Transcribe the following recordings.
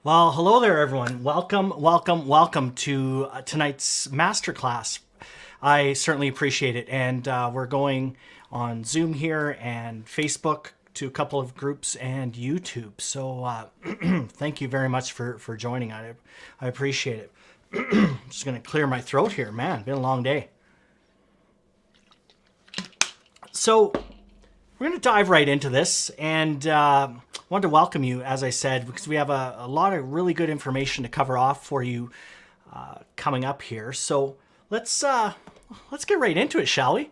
Well, hello there, everyone. Welcome to tonight's masterclass. I certainly appreciate it. And we're going on Zoom here and Facebook to a couple of groups and YouTube. So thank you very much for joining. I appreciate it. I'm just going to clear my throat here. Man, been a long day. So we're going to dive right into this, and I wanted to welcome you, as I said, because we have a lot of really good information to cover off for you coming up here. So let's get right into it, shall we?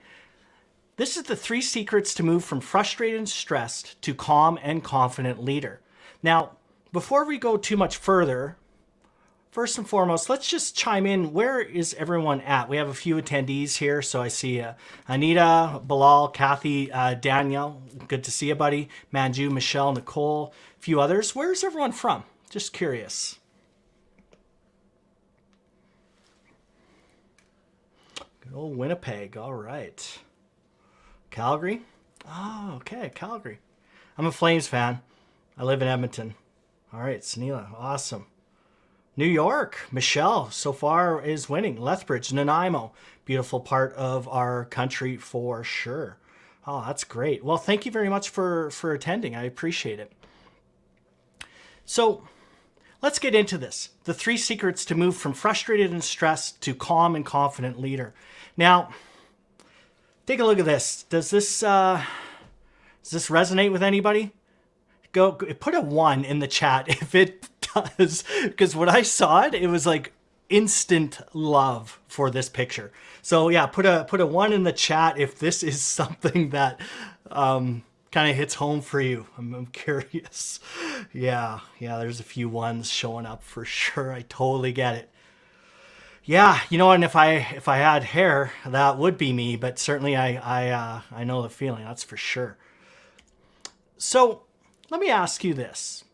This is the 3 secrets to move from frustrated and stressed to calm and confident leader. Now, before we go too much further, first and foremost, let's just chime in. Where is everyone at? We have a few attendees here. So I see Anita, Bilal, Kathy, Danielle. Good to see you, buddy. Manju, Michelle, Nicole, a few others. Where's everyone from? Just curious. Good old Winnipeg. All right. Calgary? Oh, okay. Calgary. I'm a Flames fan. I live in Edmonton. All right. Sunila. Awesome. New York, Michelle, so far is winning. Lethbridge, Nanaimo, beautiful part of our country for sure. Oh, that's great. Well, thank you very much for attending. I appreciate it. So let's get into this. The 3 secrets to move from frustrated and stressed to calm and confident leader. Now, take a look at this. Does this resonate with anybody? Go put a 1 in the chat if it does, because when I saw it, it was like instant love for this picture. So yeah, put a 1 in the chat if this is something that kind of hits home for you. I'm curious. Yeah, there's a few 1s showing up for sure. I totally get it. Yeah, you know, and if I had hair, that would be me. But certainly, I know the feeling. That's for sure. So let me ask you this.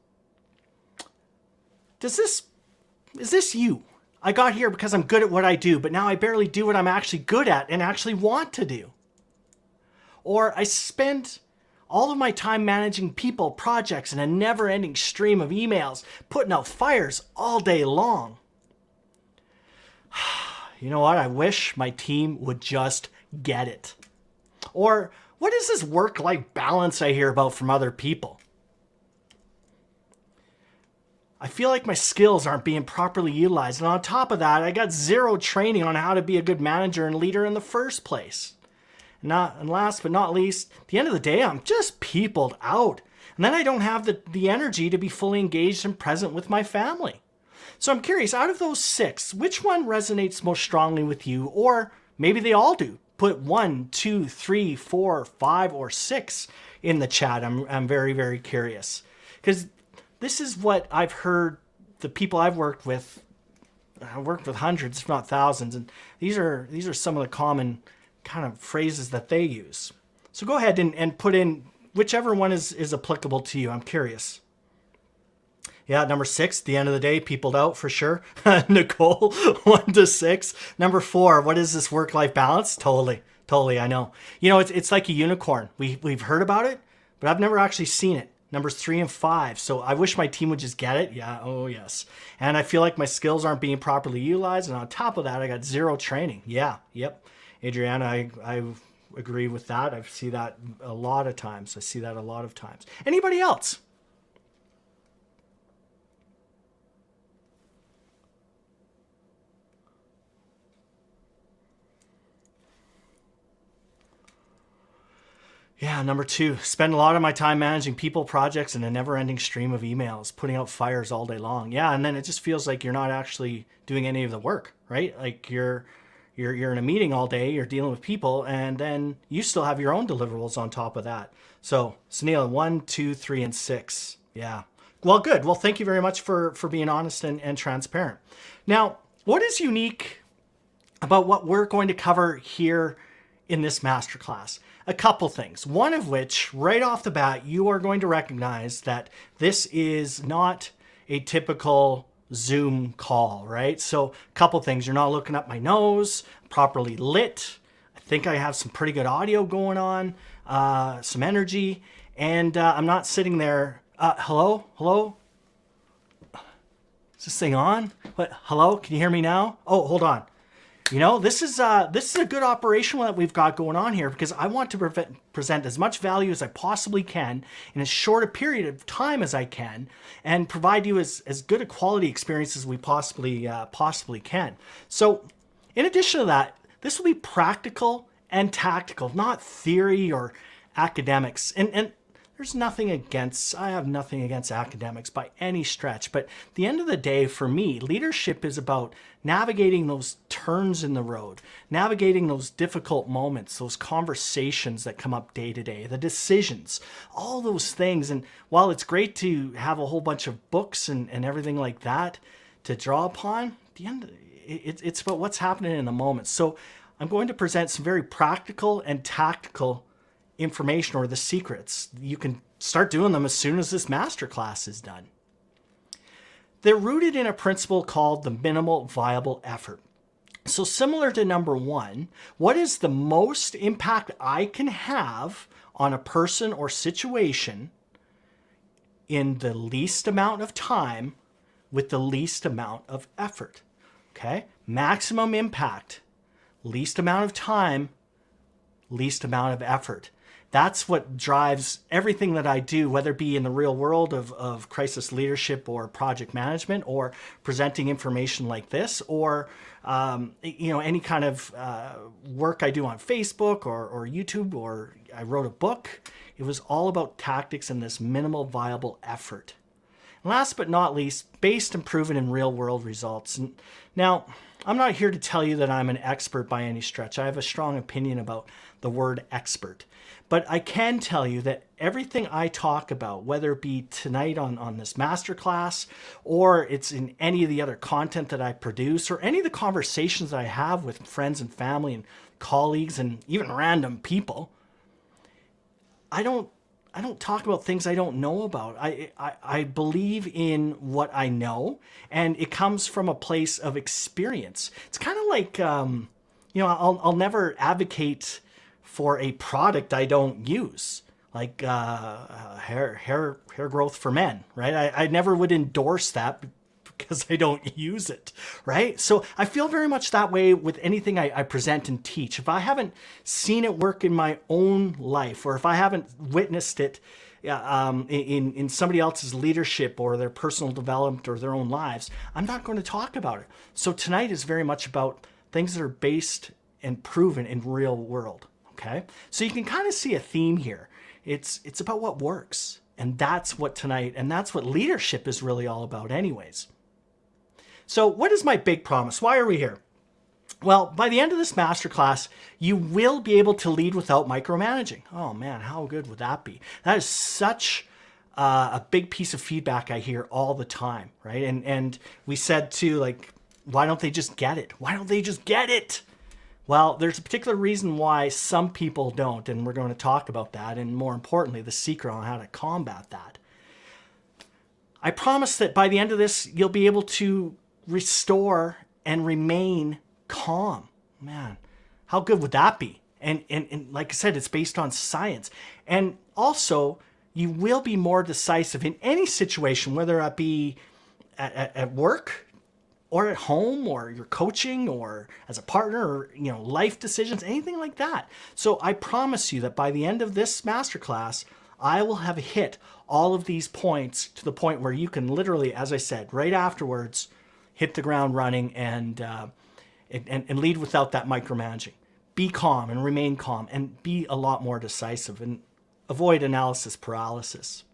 Is this you? I got here because I'm good at what I do, but now I barely do what I'm actually good at and actually want to do. Or I spend all of my time managing people, projects, and a never-ending stream of emails, putting out fires all day long. You know what? I wish my team would just get it. Or what is this work-life balance I hear about from other people? I feel like my skills aren't being properly utilized. And on top of that, I got 0 training on how to be a good manager and leader in the first place. And last but not least, at the end of the day, I'm just peopled out. And then I don't have the energy to be fully engaged and present with my family. So I'm curious, out of those 6, which one resonates most strongly with you? Or maybe they all do. Put 1, 2, 3, 4, 5, or 6 in the chat. I'm very, very curious. Because this is what I've heard the people I've worked with. I worked with hundreds, if not thousands, and these are some of the common kind of phrases that they use. So go ahead and put in whichever one is applicable to you. I'm curious. Yeah, number 6, the end of the day, peopled out for sure. Nicole, 1 to 6. Number 4, what is this work-life balance? Totally, I know. You know, it's like a unicorn. We've heard about it, but I've never actually seen it. Numbers 3 and 5. So I wish my team would just get it. Yeah. Oh, yes. And I feel like my skills aren't being properly utilized. And on top of that, I got 0 training. Yeah. Yep. Adriana, I agree with that. I see that a lot of times. Anybody else? Yeah, number 2, spend a lot of my time managing people, projects, and a never-ending stream of emails, putting out fires all day long. Yeah, and then it just feels like you're not actually doing any of the work, right? Like you're in a meeting all day, you're dealing with people, and then you still have your own deliverables on top of that. So, Sunil, 1, 2, 3, and 6. Yeah. Well, good. Well, thank you very much for being honest and transparent. Now, what is unique about what we're going to cover here in this masterclass? A couple things. One of which, right off the bat, you are going to recognize that this is not a typical Zoom call, right? So a couple things. You're not looking up my nose, properly lit. I think I have some pretty good audio going on, some energy, and I'm not sitting there. Hello? Is this thing on? What? Hello? Can you hear me now? Oh, hold on. You know, this is a good operation that we've got going on here, because I want to present as much value as I possibly can in as short a period of time as I can, and provide you as good a quality experience as we possibly can. So, in addition to that, this will be practical and tactical, not theory or academics. And I have nothing against academics by any stretch, but at the end of the day, for me, leadership is about navigating those turns in the road, navigating those difficult moments, those conversations that come up day to day, the decisions, all those things. And while it's great to have a whole bunch of books and everything like that to draw upon, at the end, it's about what's happening in the moment. So I'm going to present some very practical and tactical information, or the secrets. You can start doing them as soon as this masterclass is done. They're rooted in a principle called the minimal viable effort. So similar to number one, what is the most impact I can have on a person or situation in the least amount of time with the least amount of effort? Okay? Maximum impact, least amount of time, least amount of effort. That's what drives everything that I do, whether it be in the real world of crisis leadership or project management, or presenting information like this, or any kind of work I do on Facebook or YouTube, or I wrote a book. It was all about tactics and this minimal viable effort. And last but not least, based and proven in real world results. And now, I'm not here to tell you that I'm an expert by any stretch. I have a strong opinion about the word expert. But I can tell you that everything I talk about, whether it be tonight on this masterclass, or it's in any of the other content that I produce, or any of the conversations that I have with friends and family and colleagues and even random people, I don't talk about things I don't know about. I believe in what I know, and it comes from a place of experience. It's kind of like, I'll never advocate for a product I don't use, like hair growth for men, right? I never would endorse that because I don't use it, right? So I feel very much that way with anything I present and teach. If I haven't seen it work in my own life, or if I haven't witnessed it in somebody else's leadership or their personal development or their own lives, I'm not going to talk about it. So tonight is very much about things that are based and proven in real world. Okay, so you can kind of see a theme here. It's about what works, and that's what leadership is really all about anyways. So what is my big promise? Why are we here? Well, by the end of this masterclass, you will be able to lead without micromanaging. Oh man, how good would that be? That is such a big piece of feedback I hear all the time, right? And we said too, like, why don't they just get it? Why don't they just get it? Well, there's a particular reason why some people don't, and we're going to talk about that, and more importantly, the secret on how to combat that. I promise that by the end of this, you'll be able to restore and remain calm. Man, how good would that be? And like I said, it's based on science. And also, you will be more decisive in any situation, whether it be at work, or at home, or you're coaching, or as a partner, or life decisions, anything like that. So I promise you that by the end of this masterclass, I will have hit all of these points to the point where you can literally, as I said, right afterwards, hit the ground running and lead without that micromanaging. Be calm and remain calm, and be a lot more decisive, and avoid analysis paralysis.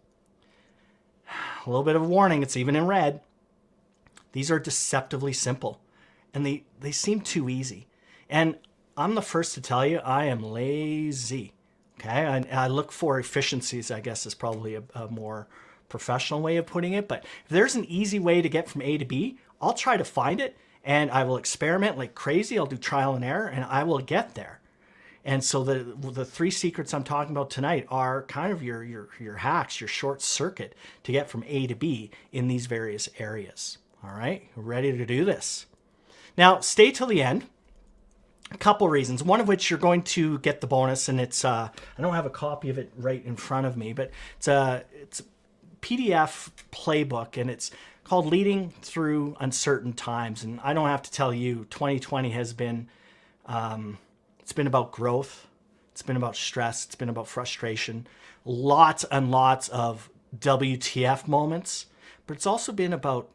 A little bit of a warning, it's even in red. These are deceptively simple, and they seem too easy. And I'm the first to tell you, I am lazy. Okay, I look for efficiencies, I guess is probably a more professional way of putting it. But if there's an easy way to get from A to B, I'll try to find it, and I will experiment like crazy. I'll do trial and error, and I will get there. And so the three secrets I'm talking about tonight are kind of your hacks, your short circuit to get from A to B in these various areas. All right, we're ready to do this. Now, stay till the end. A couple reasons. One of which you're going to get the bonus, and it's I don't have a copy of it right in front of me, but it's a PDF playbook, and it's called Leading Through Uncertain Times. And I don't have to tell you, 2020 has been, it's been about growth. It's been about stress. It's been about frustration. Lots and lots of WTF moments. But it's also been about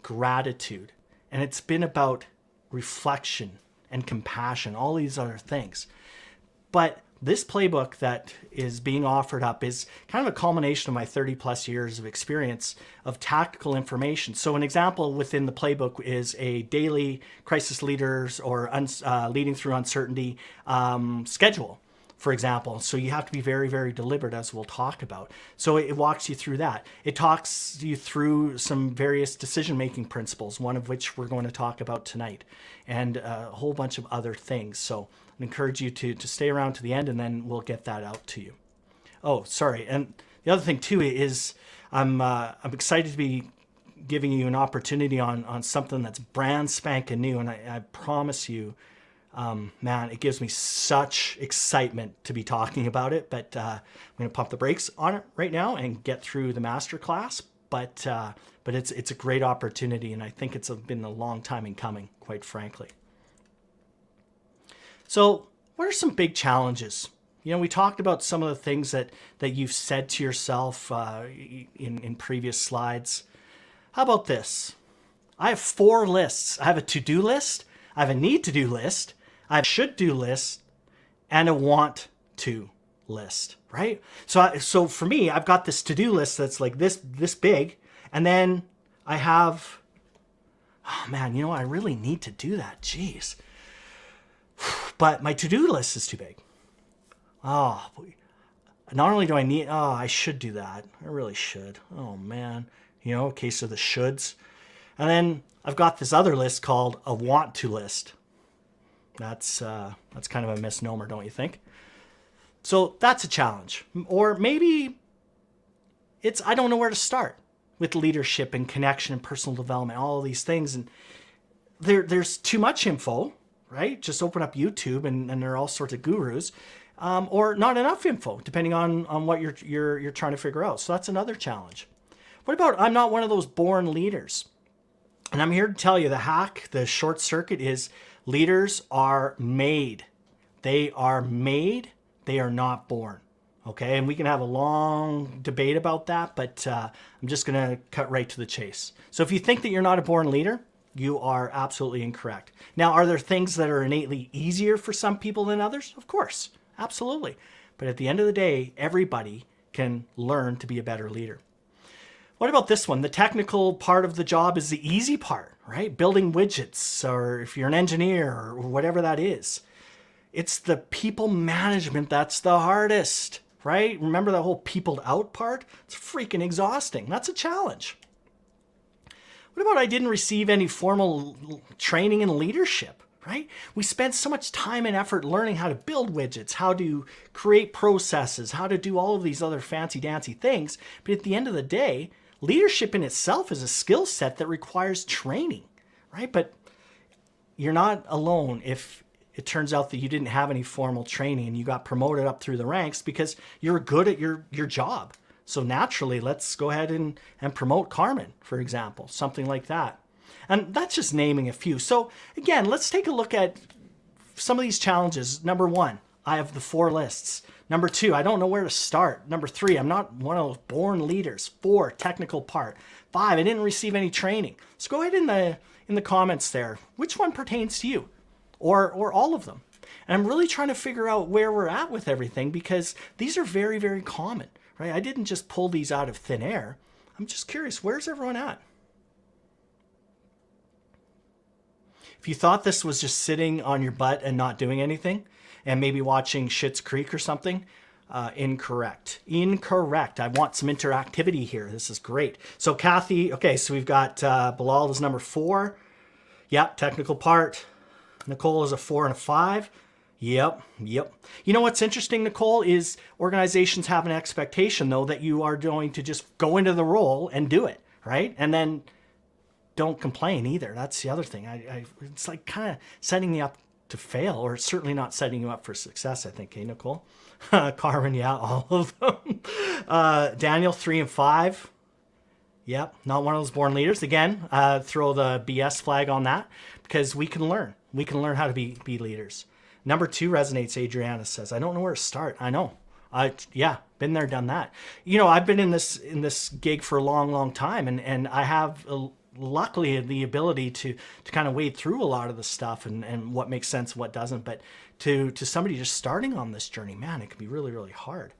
gratitude. And it's been about reflection and compassion, all these other things. But this playbook that is being offered up is kind of a culmination of my 30 plus years of experience of tactical information. So an example within the playbook is a daily crisis leaders or leading through uncertainty schedule, for example. So you have to be very, very deliberate, as we'll talk about. So it walks you through that. It talks you through some various decision-making principles, one of which we're going to talk about tonight, and a whole bunch of other things. So I encourage you to stay around to the end, and then we'll get that out to you. Oh, sorry. And the other thing too is I'm excited to be giving you an opportunity on something that's brand spanking new. And I promise you, man, it gives me such excitement to be talking about it. But I'm going to pump the brakes on it right now and get through the masterclass. But it's a great opportunity, and I think it's been a long time in coming, quite frankly. So what are some big challenges? You know, we talked about some of the things that you've said to yourself in previous slides. How about this? I have 4 lists. I have a to-do list, I have a need-to-do list, I have a should-do list, and a want-to list, right? So for me, I've got this to-do list that's like this big, and then I have, oh man, you know, I really need to do that. Jeez. But my to-do list is too big. Oh, not only do I need, I should do that. I really should. Oh man, you know, a case of the shoulds. And then I've got this other list called a want to list. That's kind of a misnomer, don't you think? So that's a challenge. Or maybe it's, I don't know where to start with leadership and connection and personal development, all of these things. And there's too much info. Right? Just open up YouTube and there are all sorts of gurus, or not enough info, depending on what you're trying to figure out. So that's another challenge. What about, I'm not one of those born leaders. And I'm here to tell you the hack, the short circuit is leaders are made. They are made. They are not born. Okay. And we can have a long debate about that, but I'm just going to cut right to the chase. So if you think that you're not a born leader, you are absolutely incorrect. Now, are there things that are innately easier for some people than others? Of course, absolutely. But at the end of the day, everybody can learn to be a better leader. What about this one? The technical part of the job is the easy part, right? Building widgets, or if you're an engineer or whatever that is. It's the people management that's the hardest, right? Remember that whole peopled out part? It's freaking exhausting. That's a challenge. What about I didn't receive any formal training in leadership, right? We spend so much time and effort learning how to build widgets, how to create processes, how to do all of these other fancy dancy things. But at the end of the day, leadership in itself is a skill set that requires training, right? But you're not alone if it turns out that you didn't have any formal training and you got promoted up through the ranks because you're good at your job. So naturally, let's go ahead and promote Carmen, for example, something like that. And that's just naming a few. So again, let's take a look at some of these challenges. Number 1, I have the 4 lists. Number 2, I don't know where to start. Number 3, I'm not one of those born leaders. 4, technical part. 5, I didn't receive any training. So go ahead in the comments there. Which one pertains to you? Or all of them? And I'm really trying to figure out where we're at with everything because these are very, very common. Right? I didn't just pull these out of thin air. I'm just curious, where's everyone at? If you thought this was just sitting on your butt and not doing anything, and maybe watching Schitt's Creek or something, incorrect. Incorrect. I want some interactivity here. This is great. So Kathy, okay, so we've got Bilal is number 4. Yep, technical part. Nicole is a 4 and a 5. Yep. You know what's interesting, Nicole, is organizations have an expectation, though, that you are going to just go into the role and do it, right? And then don't complain either. That's the other thing. It's like kind of setting you up to fail, or it's certainly not setting you up for success, I think. Hey, Nicole? Carmen, yeah, all of them. Daniel, 3 and 5. Yep, not one of those born leaders. Again, throw the BS flag on that because we can learn. We can learn how to be leaders. Number 2 resonates, Adriana says. I don't know where to start. I know. Yeah, been there, done that. You know, I've been in this gig for a long, long time, and I have luckily the ability to kind of wade through a lot of the stuff and what makes sense, what doesn't. But to somebody just starting on this journey, man, it can be really, really hard.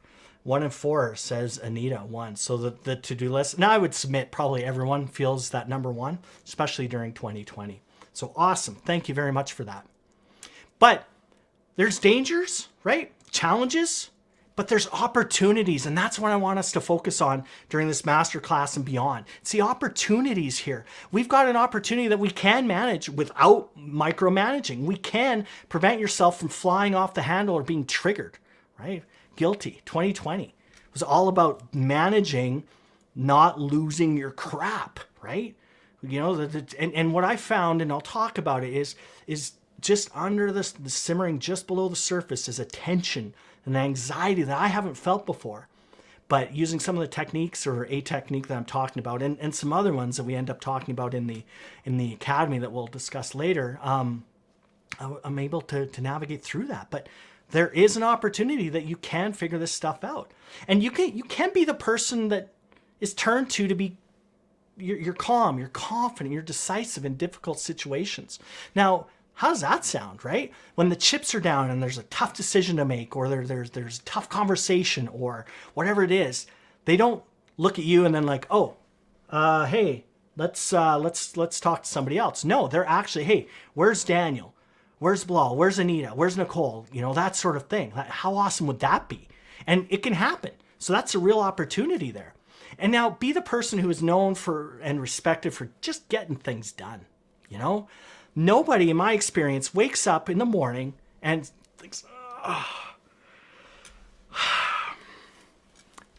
1 in 4 says Anita 1. So the to-do list. Now I would submit probably everyone feels that number 1, especially during 2020. So awesome. Thank you very much for that. But there's dangers, right? Challenges, but there's opportunities. And that's what I want us to focus on during this masterclass and beyond. See, opportunities here. We've got an opportunity that we can manage without micromanaging. We can prevent yourself from flying off the handle or being triggered, right? Guilty. 2020 was all about managing, not losing your crap, right? You know, and what I found, and I'll talk about it, is just under the simmering, just below the surface, is a tension and anxiety that I haven't felt before. But using some of the techniques, or a technique that I'm talking about, and some other ones that we end up talking about in the academy that we'll discuss later, I'm able to navigate through that. But there is an opportunity that you can figure this stuff out, and you can be the person that is turned to be. You're calm, you're confident, you're decisive in difficult situations. Now, how does that sound, right? When the chips are down and there's a tough decision to make, or there's tough conversation, or whatever it is, they don't look at you and then like, oh, hey, let's talk to somebody else. No, they're actually, hey, where's Daniel? Where's Bilal? Where's Anita? Where's Nicole? You know, that sort of thing. How awesome would that be? And it can happen. So that's a real opportunity there. And now be the person who is known for and respected for just getting things done. You know, nobody in my experience wakes up in the morning and thinks, oh,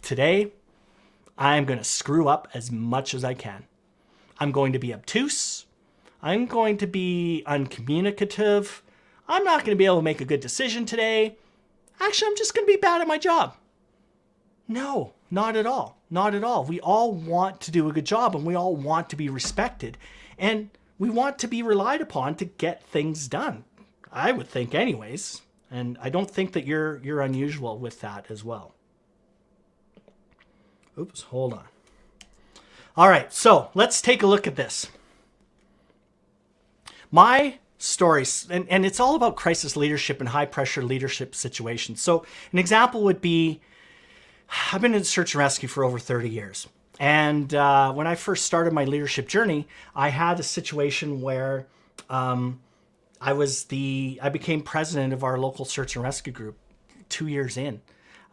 today I'm going to screw up as much as I can. I'm going to be obtuse. I'm going to be uncommunicative. I'm not going to be able to make a good decision today. Actually, I'm just going to be bad at my job. No, not at all. Not at all. We all want to do a good job, and we all want to be respected, and we want to be relied upon to get things done. I would think anyways, and I don't think that you're unusual with that as well. Oops, hold on. All right, so let's take a look at this. My story, and it's all about crisis leadership and high pressure leadership situations. So an example would be, I've been in search and rescue for over 30 years. And when I first started my leadership journey, I had a situation where I became president of our local search and rescue group 2 years in.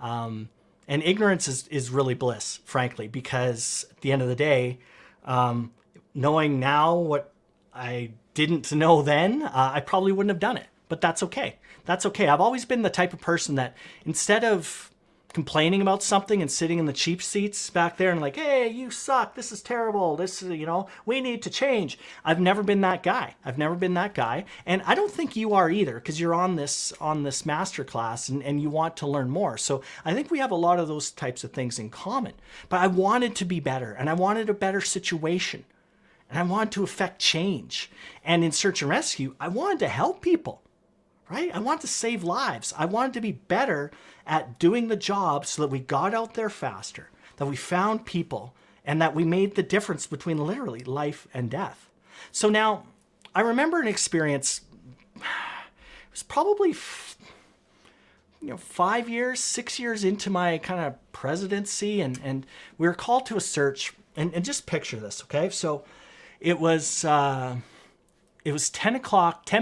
And ignorance is really bliss, frankly, because at the end of the day, knowing now what I didn't know then, I probably wouldn't have done it. But that's okay. That's okay. I've always been the type of person that instead of complaining about something and sitting in the cheap seats back there and like, hey, you suck, this is terrible, this is, we need to change. I've never been that guy. And I don't think you are either, because you're on this masterclass and you want to learn more. So I think we have a lot of those types of things in common. But I wanted to be better, and I wanted a better situation, and I wanted to affect change. And in search and rescue, I wanted to help people. Right? I want to save lives. I wanted to be better at doing the job so that we got out there faster, that we found people, and that we made the difference between literally life and death. So now, I remember an experience, it was probably 5 years, 6 years into my kind of presidency, and we were called to a search, and just picture this, okay? So it was 10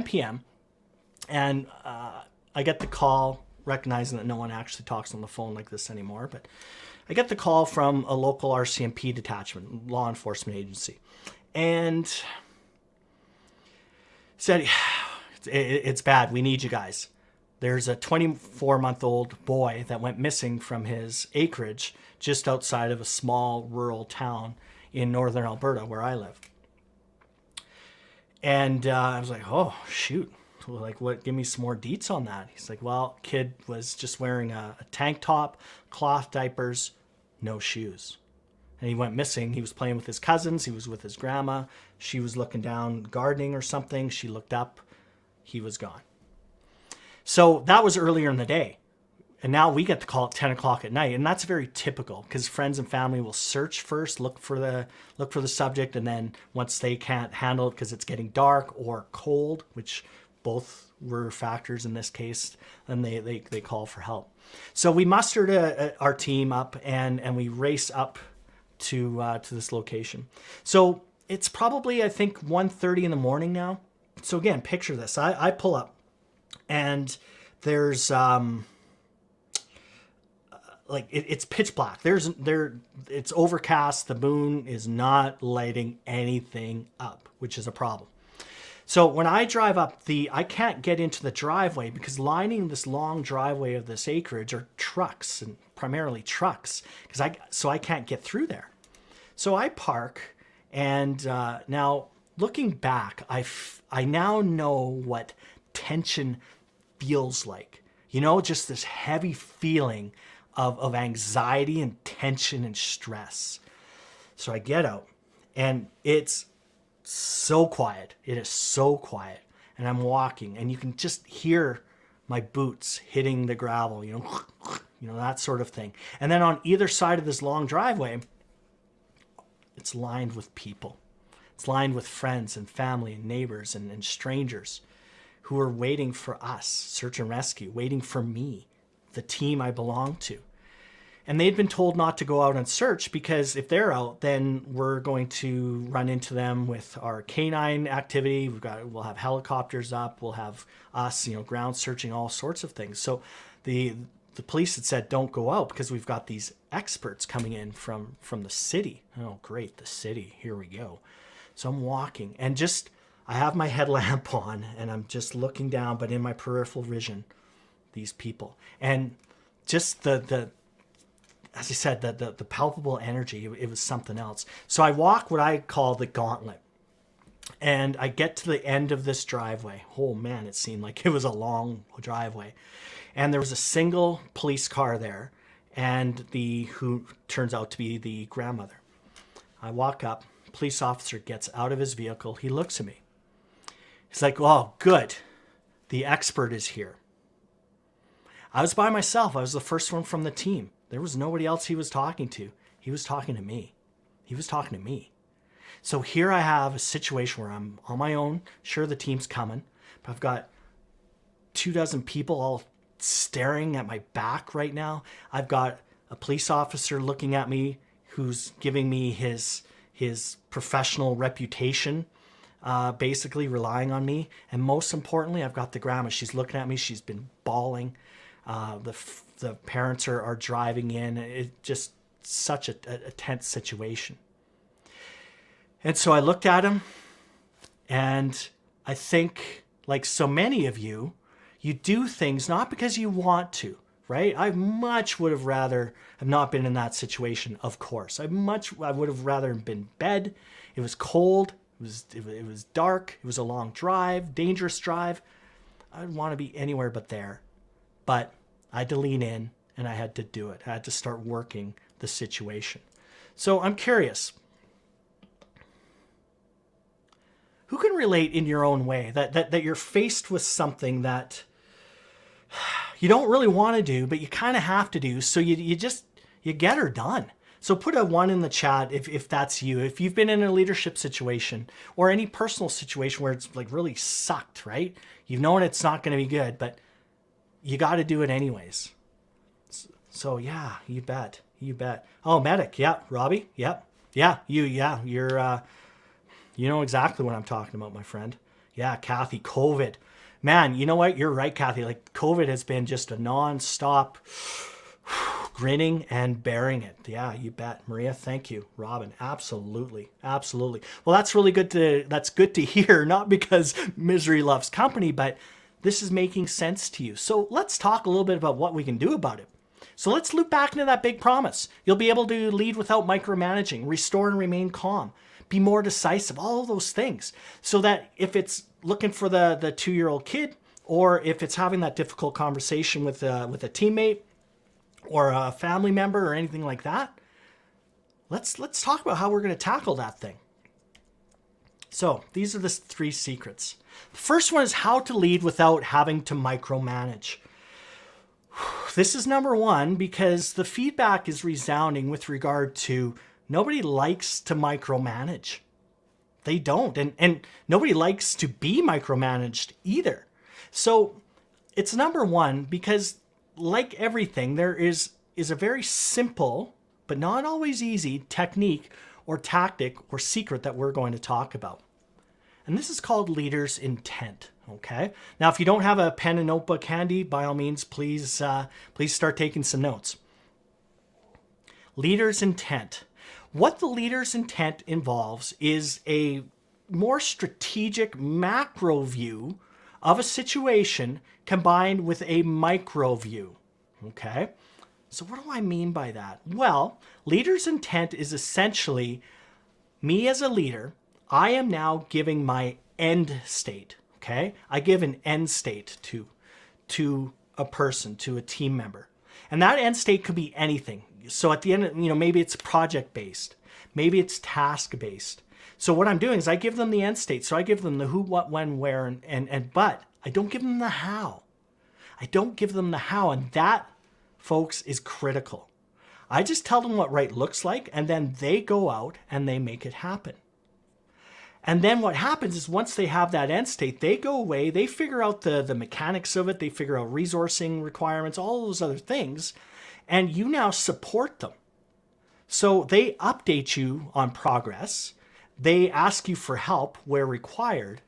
p.m., and I get the call, recognizing that no one actually talks on the phone like this anymore, but I get the call from a local RCMP detachment, law enforcement agency, and said, it's bad, we need you guys. There's a 24-month-old boy that went missing from his acreage just outside of a small rural town in northern Alberta where I live. And I was like, oh, shoot. Like, what? Give me some more deets on that. He's like, well, kid was just wearing a tank top, cloth diapers, no shoes. And he went missing. He was playing with his cousins. He was with his grandma. She was looking down, gardening or something. She looked up. He was gone. So that was earlier in the day. And now we get the call at 10 o'clock at night. And that's very typical because friends and family will search first, look for the subject. And then once they can't handle it because it's getting dark or cold, which both were factors in this case, then they call for help. So we mustered our team up and we race up to this location. So it's probably, I think, 1:30 in the morning now. So again, picture this. I pull up and there's it's pitch black. It's overcast. The moon is not lighting anything up, which is a problem. So when I drive up, I can't get into the driveway because lining this long driveway of this acreage are trucks, and primarily trucks, so I can't get through there. So I park, and now looking back, I now know what tension feels like. Just this heavy feeling of anxiety and tension and stress. So I get out, and it's so quiet. It is so quiet. And I'm walking, and you can just hear my boots hitting the gravel, that sort of thing. And then on either side of this long driveway, it's lined with people. It's lined with friends and family and neighbors and strangers who are waiting for us, search and rescue, waiting for me, the team I belong to. And they'd been told not to go out and search because if they're out, then we're going to run into them with our canine activity. We'll have helicopters up. We'll have us, ground searching, all sorts of things. So the police had said, don't go out because we've got these experts coming in from the city. Oh, great. The city. Here we go. So I'm walking and I have my headlamp on and I'm just looking down, but in my peripheral vision, these people. And just as I said, the palpable energy, it was something else. So I walk what I call the gauntlet. And I get to the end of this driveway. Oh man, it seemed like it was a long driveway. And there was a single police car there, and who turns out to be the grandmother. I walk up, police officer gets out of his vehicle. He looks at me. He's like, oh, good. The expert is here. I was by myself. I was the first one from the team. There was nobody else he was talking to. He was talking to me. So here I have a situation where I'm on my own. Sure, the team's coming, but I've got 24 people all staring at my back right now. I've got a police officer looking at me who's giving me his professional reputation, basically relying on me. And most importantly, I've got the grandma. She's looking at me. She's been bawling. The parents are driving in. It's just such a tense situation. And so I looked at him, and I think, like so many of you, you do things not because you want to, right? I much would have rather have not been in that situation, of course. I would have rather been in bed. It was cold. It was dark. It was a long drive, dangerous drive. I didn't want to be anywhere but there. But I had to lean in, and I had to do it. I had to start working the situation. So I'm curious, who can relate in your own way that you're faced with something that you don't really want to do, but you kind of have to do, so you get her done. So put a 1 in the chat if that's you. If you've been in a leadership situation or any personal situation where it's like really sucked, right? You've known it's not going to be good, but you got to do it anyways. So yeah, you bet. Oh, medic. Yeah. Robbie. Yep. Yeah. You're, you know exactly what I'm talking about, my friend. Yeah. Kathy, COVID, man, you know what? You're right, Kathy. Like COVID has been just a non-stop grinning and bearing it. Yeah, you bet. Maria, thank you. Robin, absolutely. Well, that's really good to hear, not because misery loves company, but this is making sense to you. So let's talk a little bit about what we can do about it. So let's loop back into that big promise. You'll be able to lead without micromanaging, restore and remain calm, be more decisive, all of those things. So that if it's looking for the 2-year-old kid, or if it's having that difficult conversation with a teammate or a family member or anything like that, let's talk about how we're going to tackle that thing. So these are the 3 secrets. The first one is how to lead without having to micromanage. This is number 1 because the feedback is resounding with regard to nobody likes to micromanage. They don't. And nobody likes to be micromanaged either. So it's number 1 because, like everything, there is a very simple, but not always easy, technique or tactic or secret that we're going to talk about. And this is called leader's intent. Okay. Now, if you don't have a pen and notebook handy, by all means, please start taking some notes. Leader's intent. What the leader's intent involves is a more strategic macro view of a situation combined with a micro view. Okay. So what do I mean by that? Well, leader's intent is essentially me as a leader. I am now giving my end state. Okay, I give an end state to a person, to a team member. And that end state could be anything. So at the end, maybe it's project based, maybe it's task based. So what I'm doing is I give them the end state. So I give them the who, what, when, where, and but I don't give them the how. I don't give them the how. And that, folks, is critical. I just tell them what right looks like, and then they go out and they make it happen. And then what happens is once they have that end state, they go away, they figure out the mechanics of it, they figure out resourcing requirements, all those other things, and you now support them. So they update you on progress, they ask you for help where required,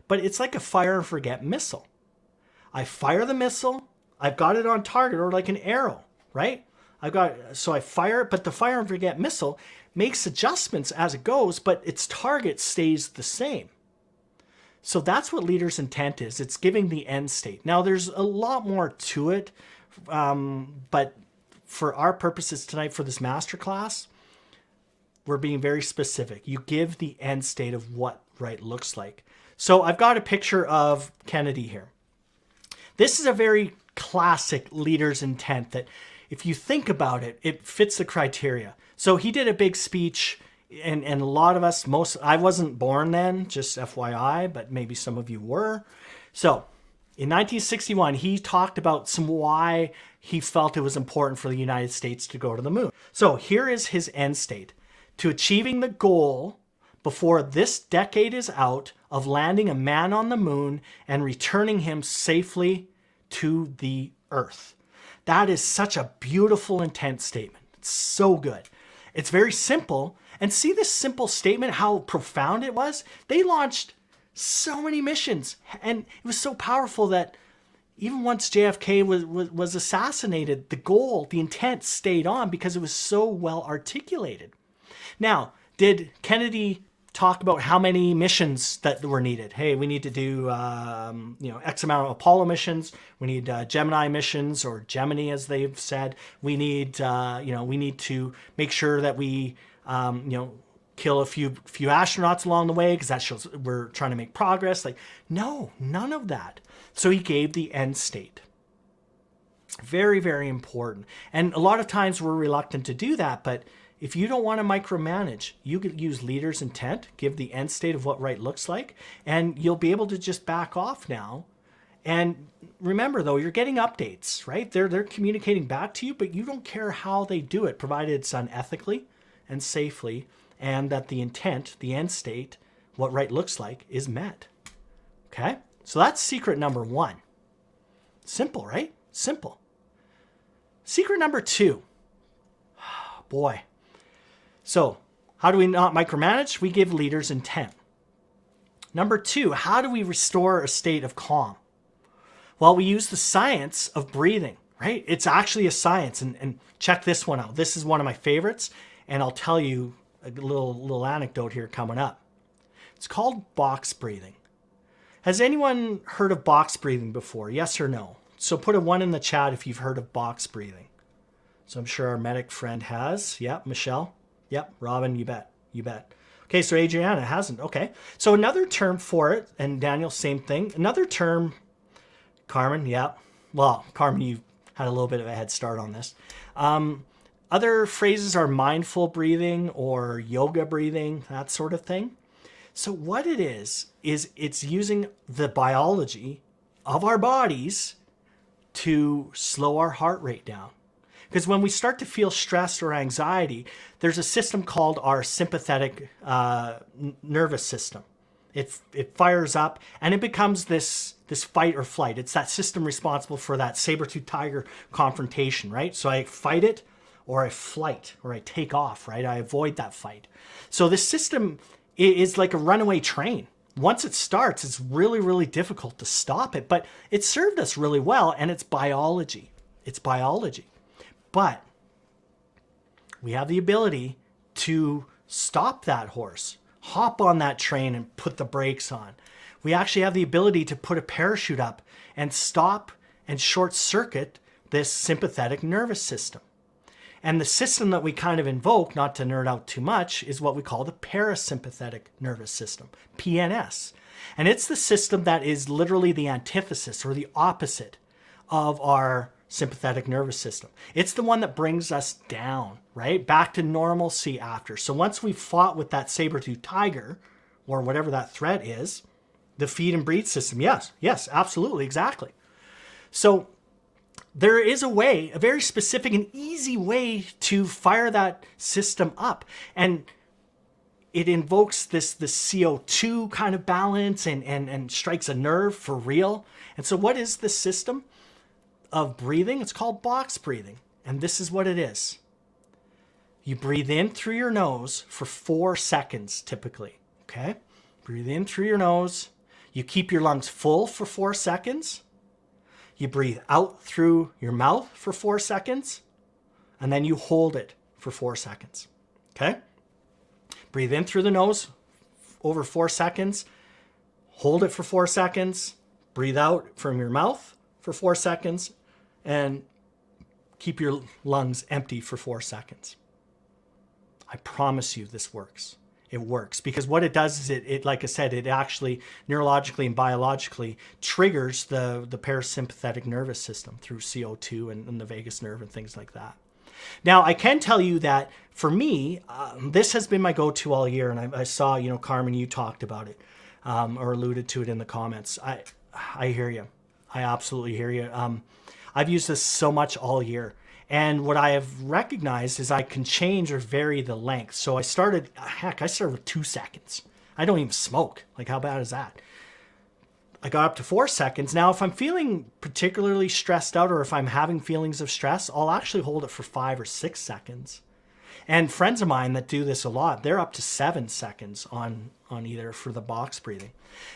but it's like a fire and forget missile. I fire the missile, I've got it on target, or like an arrow, right? So I fire it, but the fire and forget missile makes adjustments as it goes, but its target stays the same. So that's what leader's intent is. It's giving the end state. Now, there's a lot more to it, but for our purposes tonight for this masterclass, we're being very specific. You give the end state of what right looks like. So I've got a picture of Kennedy here. This is a very classic leader's intent that if you think about it, it fits the criteria. So he did a big speech, and a lot of us, I wasn't born then, just FYI, but maybe some of you were. So in 1961, he talked about why he felt it was important for the United States to go to the moon. So here is his end state. To achieving the goal before this decade is out of landing a man on the moon and returning him safely to the Earth. That is such a beautiful intent statement. It's so good. It's very simple. And see this simple statement, how profound it was? They launched so many missions. And it was so powerful that even once JFK was assassinated, the goal, the intent stayed on because it was so well articulated. Now, did Kennedy talk about how many missions that were needed? Hey, we need to do X amount of Apollo missions. We need Gemini missions, or Gemini as they've said. We need to make sure that we kill a few astronauts along the way because that shows we're trying to make progress. Like, no, none of that. So he gave the end state. Very, very important. And a lot of times we're reluctant to do that, but if you don't want to micromanage, you could use leader's intent, give the end state of what right looks like, and you'll be able to just back off now. And remember, though, you're getting updates, right? They're communicating back to you, but you don't care how they do it, provided it's done ethically and safely, and that the intent, the end state, what right looks like, is met. Okay? So that's secret number 1. Simple, right? Simple. Secret number 2. Boy. So how do we not micromanage? We give leaders intent. Number 2, how do we restore a state of calm? Well, we use the science of breathing, right? It's actually a science. And check this one out. This is one of my favorites. And I'll tell you a little anecdote here coming up. It's called box breathing. Has anyone heard of box breathing before? Yes or no? So put a 1 in the chat if you've heard of box breathing. So I'm sure our medic friend has. Yep, Michelle. Yep, Robin, you bet. You bet. Okay, so Adriana hasn't. Okay. So another term for it, and Daniel, same thing. Another term, Carmen, yeah. Well, Carmen, you had a little bit of a head start on this. Other phrases are mindful breathing or yoga breathing, that sort of thing. So what it is it's using the biology of our bodies to slow our heart rate down. Because when we start to feel stress or anxiety, there's a system called our sympathetic nervous system. It fires up and it becomes this fight or flight. It's that system responsible for that saber-toothed tiger confrontation, right? So I fight it or I flight or I take off, right? I avoid that fight. So this system is like a runaway train. Once it starts, it's really, really difficult to stop it, but it served us really well, and it's biology. It's biology. But we have the ability to stop that horse, hop on that train and put the brakes on. We actually have the ability to put a parachute up and stop and short circuit this sympathetic nervous system. And the system that we kind of invoke, not to nerd out too much, is what we call the parasympathetic nervous system, PNS. And it's the system that is literally the antithesis or the opposite of our sympathetic nervous system. It's the one that brings us down, right? Back to normalcy after. So once we've fought with that saber-toothed tiger or whatever that threat is, the feed and breathe system, yes, absolutely, exactly. So there is a way, a very specific and easy way to fire that system up. And it invokes this CO2 kind of balance and strikes a nerve for real. And so what is the system of breathing? It's called box breathing. And this is what it is. You breathe in through your nose for 4 seconds typically, okay? Breathe in through your nose. You keep your lungs full for 4 seconds. You breathe out through your mouth for 4 seconds, and then you hold it for 4 seconds, okay? Breathe in through the nose over 4 seconds, hold it for 4 seconds, breathe out from your mouth for 4 seconds, and keep your lungs empty for 4 seconds. I promise you this works. It works because what it does is it like I said, it actually neurologically and biologically triggers the parasympathetic nervous system through CO2 and the vagus nerve and things like that. Now, I can tell you that for me, this has been my go-to all year. And I saw, Carmen, you talked about it or alluded to it in the comments. I hear you. I absolutely hear you. I've used this so much all year. And what I have recognized is I can change or vary the length. So I started with 2 seconds. I don't even smoke. Like, how bad is that? I got up to 4 seconds. Now, if I'm feeling particularly stressed out or if I'm having feelings of stress, I'll actually hold it for 5 or 6 seconds. And friends of mine that do this a lot, they're up to 7 seconds on either for the box breathing.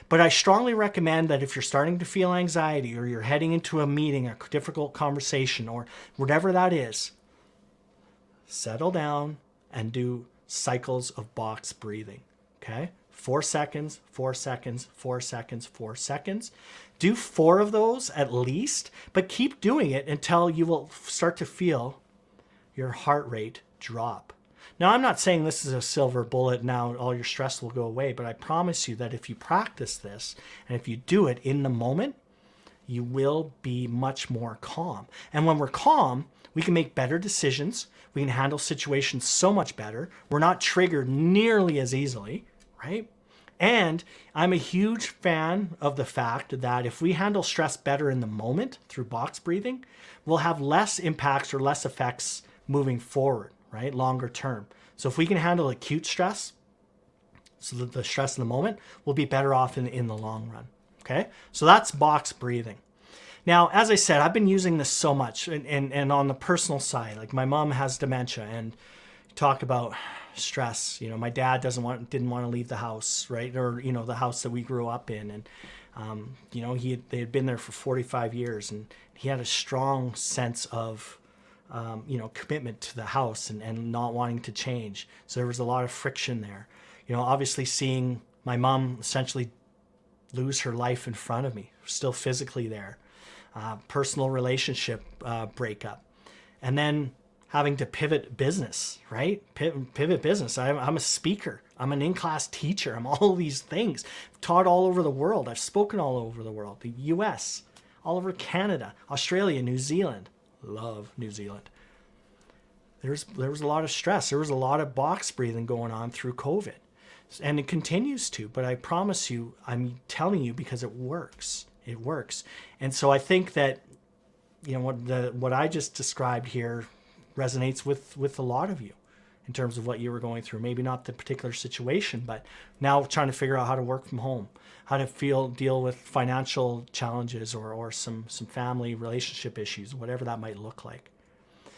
But I strongly recommend that if you're starting to feel anxiety or you're heading into a meeting, a difficult conversation, or whatever that is, settle down and do cycles of box breathing, okay? 4 seconds, 4 seconds, 4 seconds, 4 seconds. Do 4 of those at least, but keep doing it until you will start to feel your heart rate drop. Now, I'm not saying this is a silver bullet, now all your stress will go away, but I promise you that if you practice this and if you do it in the moment, you will be much more calm. And when we're calm, we can make better decisions. We can handle situations so much better. We're not triggered nearly as easily, right? And I'm a huge fan of the fact that if we handle stress better in the moment through box breathing, we'll have less impacts or less effects moving forward, right? Longer term. So if we can handle acute stress, so that the stress in the moment, we'll be better off in the long run, okay? So that's box breathing. Now, as I said, I've been using this so much and on the personal side, like my mom has dementia and talk about stress. My dad didn't want to leave the house, right? Or, the house that we grew up in. And, they had been there for 45 years and he had a strong sense of, commitment to the house and not wanting to change. So there was a lot of friction there. Obviously seeing my mom essentially lose her life in front of me, still physically there, personal relationship breakup, and then having to pivot business, right? Pivot business. I'm a speaker. I'm an in-class teacher. I'm all these things. I've taught all over the world. I've spoken all over the world, the US, all over Canada, Australia, New Zealand. Love New Zealand. there was a lot of stress. There was a lot of box breathing going on through COVID. And it continues to, but I promise you, I'm telling you because it works. It works. And so I think that, you know, what I just described here resonates with a lot of you in terms of what you were going through. Maybe not the particular situation, but now trying to figure out how to work from home, how to deal with financial challenges or some family relationship issues, whatever that might look like.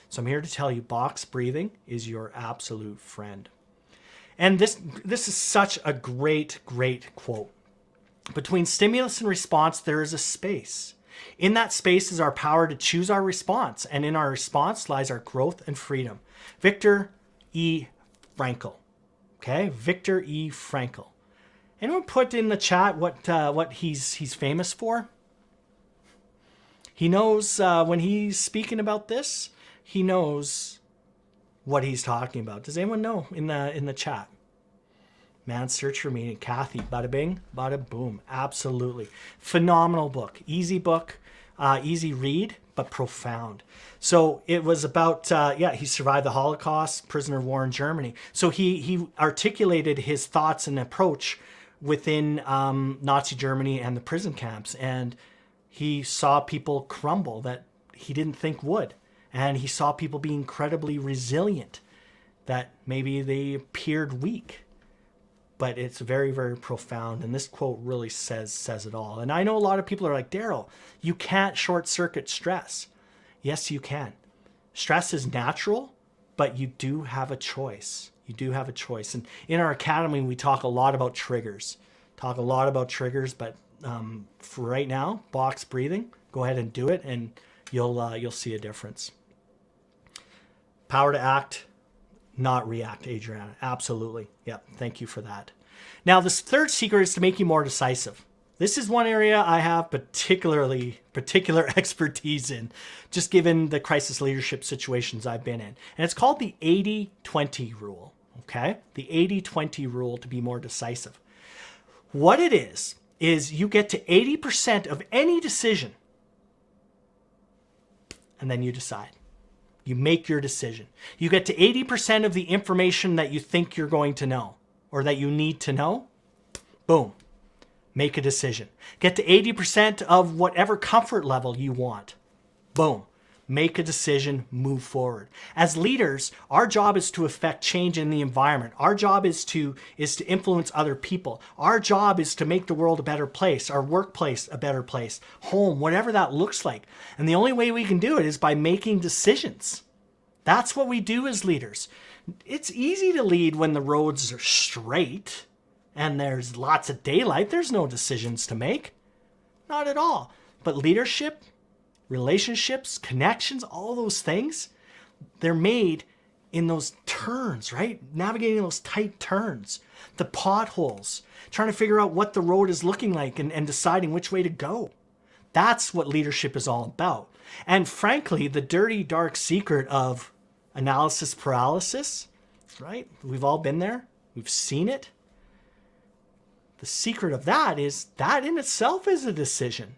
So I'm here to tell you, box breathing is your absolute friend. And this is such a great quote. Between stimulus and response, there is a space. In that space is our power to choose our response, and in our response lies our growth and freedom. Viktor E. Frankl. Okay, Viktor E. Frankl. Anyone put in the chat what he's famous for? He knows when he's speaking about this, he knows what he's talking about. Does anyone know in the chat? Man's Search for Meaning. Kathy, bada bing, bada boom. Absolutely. Phenomenal book. Easy book, easy read, but profound. So it was about, he survived the Holocaust, prisoner of war in Germany. So he articulated his thoughts and approach within Nazi Germany and the prison camps. And he saw people crumble that he didn't think would. And he saw people be incredibly resilient, that maybe they appeared weak. But it's very, very profound. And this quote really says it all. And I know a lot of people are like, Daryl, you can't short circuit stress. Yes, you can. Stress is natural, but you do have a choice. You do have a choice. And in our academy, we talk a lot about triggers. But for right now, box breathing, go ahead and do it, and you'll see a difference. Power to act, not react, Adriana. Absolutely. Yep. Thank you for that. Now, this third secret is to make you more decisive. This is one area I have particular expertise in, just given the crisis leadership situations I've been in. And it's called the 80-20 rule. Okay? The 80-20 rule to be more decisive. What it is you get to 80% of any decision, and then you decide. You make your decision. You get to 80% of the information that you think you're going to know or that you need to know. Boom. Make a decision. Get to 80% of whatever comfort level you want. Boom. Make a decision, move forward. As leaders, our job is to affect change in the environment. Our job is to influence other people. Our job is to make the world a better place, our workplace a better place, home, whatever that looks like. And the only way we can do it is by making decisions. That's what we do as leaders. It's easy to lead when the roads are straight and there's lots of daylight. There's no decisions to make. Not at all. But leadership, relationships, connections, all those things, they're made in those turns, right? Navigating those tight turns, the potholes, trying to figure out what the road is looking like and deciding which way to go. That's what leadership is all about. And frankly, the dirty, dark secret of analysis paralysis, right? We've all been there. We've seen it. The secret of that is that in itself is a decision.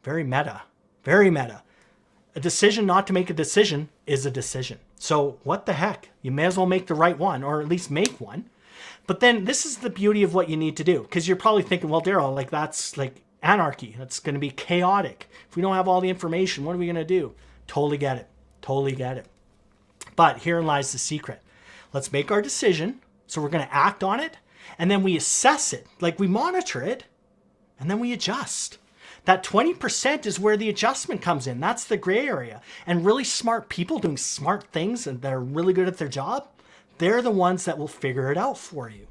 Very meta. Very meta. A decision not to make a decision is a decision. So what the heck? You may as well make the right one, or at least make one. But then this is the beauty of what you need to do. Because you're probably thinking, well, Daryl, like that's like anarchy. That's going to be chaotic. If we don't have all the information, what are we going to do? Totally get it. Totally get it. But herein lies the secret. Let's make our decision. So we're going to act on it. And then we assess it. Like we monitor it. And then we adjust. That 20% is where the adjustment comes in. That's the gray area. And really smart people doing smart things and they're really good at their job, they're the ones that will figure it out for you.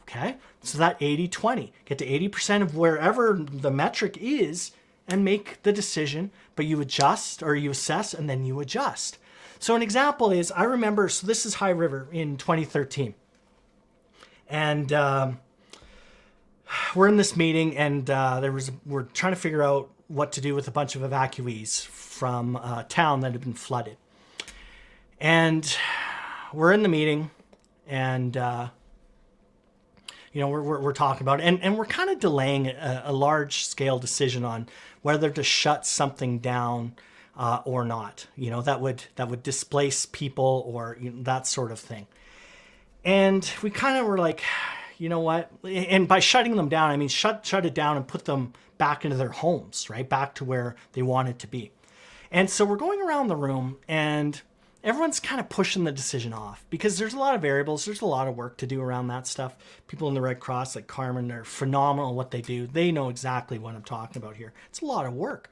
Okay? So that 80-20. Get to 80% of wherever the metric is and make the decision, but you adjust or you assess and then you adjust. So an example is, I remember, so this is High River in 2013. And we're in this meeting and we're trying to figure out what to do with a bunch of evacuees from a town that had been flooded. And we're in the meeting and, we're talking about it and we're kind of delaying a large scale decision on whether to shut something down or not, that would displace people or that sort of thing. And we kind of were like, you know what? And by shutting them down, I mean, shut it down and put them back into their homes, right? Back to where they wanted to be. And so we're going around the room and everyone's kind of pushing the decision off because there's a lot of variables. There's a lot of work to do around that stuff. People in the Red Cross, like Carmen, are phenomenal at what they do. They know exactly what I'm talking about here. It's a lot of work.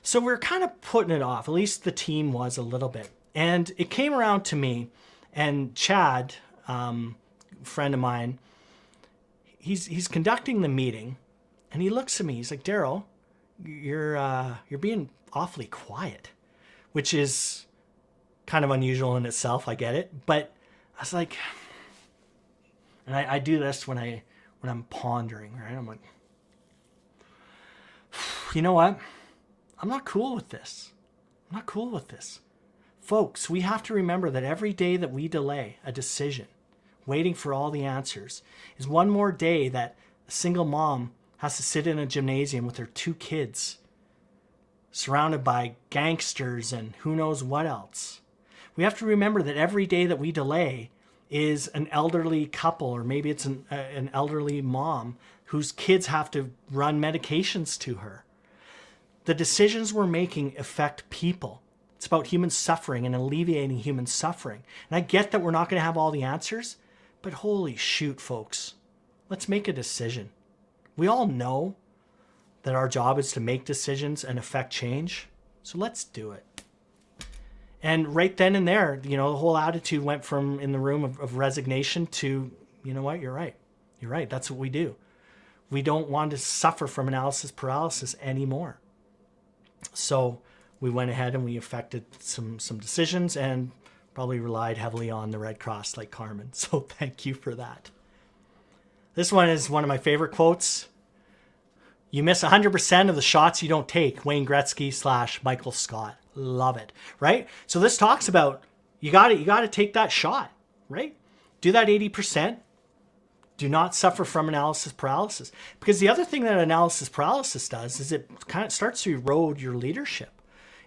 So we're kind of putting it off. At least the team was a little bit. And it came around to me and Chad, friend of mine, he's conducting the meeting and he looks at me. He's like, Daryl, you're being awfully quiet, which is kind of unusual in itself. I get it. But I was like, and I do this when I'm pondering, right? I'm like, you know what? I'm not cool with this. I'm not cool with this. Folks, we have to remember that every day that we delay a decision, waiting for all the answers, is one more day that a single mom has to sit in a gymnasium with her 2 kids, surrounded by gangsters and who knows what else. We have to remember that every day that we delay is an elderly couple, or maybe it's an elderly mom whose kids have to run medications to her. The decisions we're making affect people. It's about human suffering and alleviating human suffering. And I get that we're not going to have all the answers, but holy shoot, folks, let's make a decision. We all know that our job is to make decisions and affect change. So let's do it. And right then and there, the whole attitude went from in the room of resignation to, you know what, you're right. You're right. That's what we do. We don't want to suffer from analysis paralysis anymore. So we went ahead and we affected some decisions and probably relied heavily on the Red Cross like Carmen. So thank you for that. This one is one of my favorite quotes. You miss 100% of the shots you don't take. Wayne Gretzky / Michael Scott. Love it, right? So this talks about you got to take that shot, right? Do that 80%. Do not suffer from analysis paralysis. Because the other thing that analysis paralysis does is it kind of starts to erode your leadership.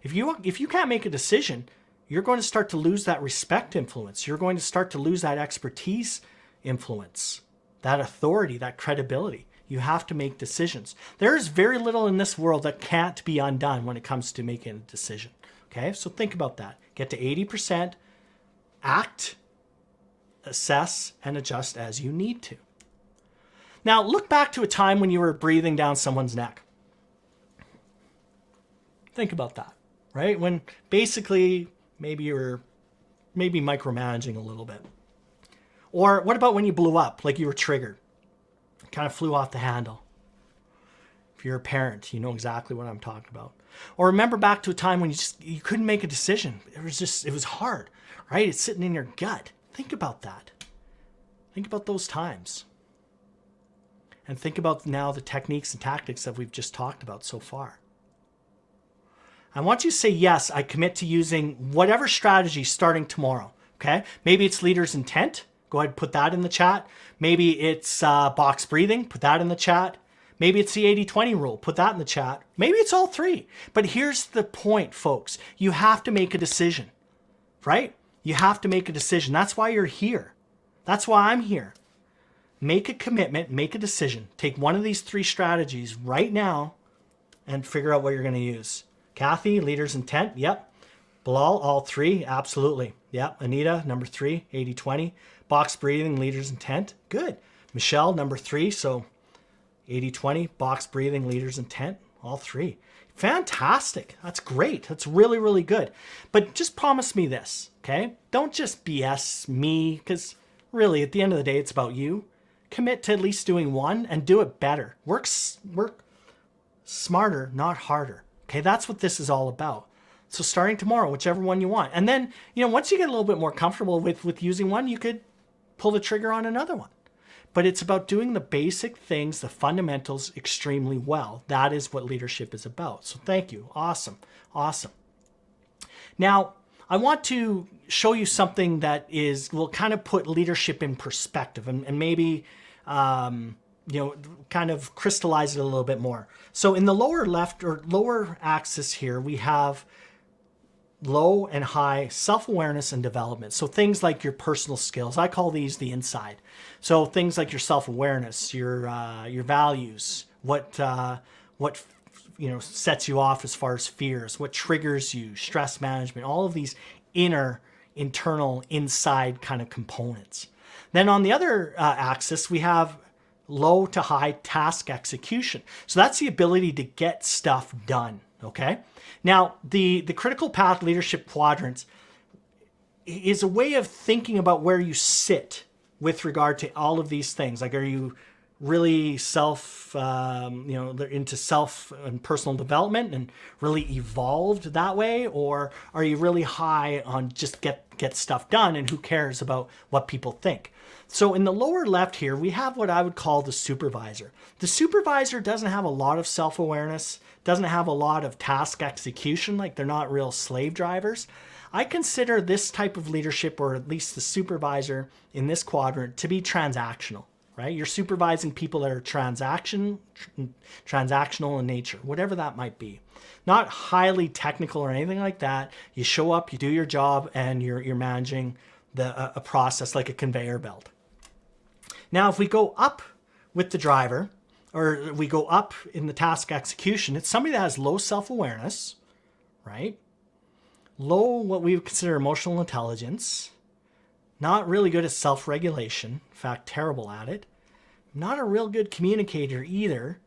If you can't make a decision, you're going to start to lose that respect influence. You're going to start to lose that expertise influence, that authority, that credibility. You have to make decisions. There is very little in this world that can't be undone when it comes to making a decision. Okay, so think about that. Get to 80%, act, assess, and adjust as you need to. Now, look back to a time when you were breathing down someone's neck. Think about that, right? When basically maybe you were micromanaging a little bit. Or what about when you blew up, like you were triggered? Kind of flew off the handle. If you're a parent, you know exactly what I'm talking about. Or remember back to a time when you couldn't make a decision. It was hard, right? It's sitting in your gut. Think about that. Think about those times. And think about now the techniques and tactics that we've just talked about so far. I want you to say, yes, I commit to using whatever strategy starting tomorrow. Okay? Maybe it's leader's intent. Go ahead and put that in the chat. Maybe it's box breathing. Put that in the chat. Maybe it's the 80-20 rule. Put that in the chat. Maybe it's all 3. But here's the point, folks. You have to make a decision, right? You have to make a decision. That's why you're here. That's why I'm here. Make a commitment. Make a decision. Take one of these 3 strategies right now and figure out what you're going to use. Kathy, leader's intent. Yep. Bilal, all 3. Absolutely. Yep. Anita, number 3, 80-20. Box breathing, leader's intent. Good. Michelle, number 3. So 80-20, box breathing, leader's intent. All 3. Fantastic. That's great. That's really, really good. But just promise me this, okay? Don't just BS me, because really, at the end of the day, it's about you. Commit to at least doing one and do it better. Work smarter, not harder. Okay, that's what this is all about. So starting tomorrow, whichever one you want. And then, once you get a little bit more comfortable with using one, you could pull the trigger on another one. But it's about doing the basic things, the fundamentals extremely well. That is what leadership is about. So thank you. Awesome. Awesome. Now, I want to show you something that will kind of put leadership in perspective and maybe, kind of crystallize it a little bit more. So in the lower left or lower axis here, we have low and high self-awareness and development. So things like your personal skills, I call these the inside. So things like your self-awareness, your values, what sets you off as far as fears, what triggers you, stress management, all of these internal, inside kind of components. Then on the other axis, we have low to high task execution. So that's the ability to get stuff done, okay? Now, the critical path leadership quadrants is a way of thinking about where you sit with regard to all of these things. Like, are you really into self and personal development and really evolved that way? Or are you really high on just get stuff done and who cares about what people think? So in the lower left here, we have what I would call the supervisor. The supervisor doesn't have a lot of self-awareness, doesn't have a lot of task execution, like they're not real slave drivers. I consider this type of leadership, or at least the supervisor in this quadrant, to be transactional, right? You're supervising people that are transactional in nature, whatever that might be. Not highly technical or anything like that. You show up, you do your job, and you're managing a process like a conveyor belt. Now, if we go up with the driver, or we go up in the task execution, it's somebody that has low self-awareness, right? Low, what we would consider emotional intelligence, not really good at self-regulation, in fact, terrible at it, not a real good communicator either,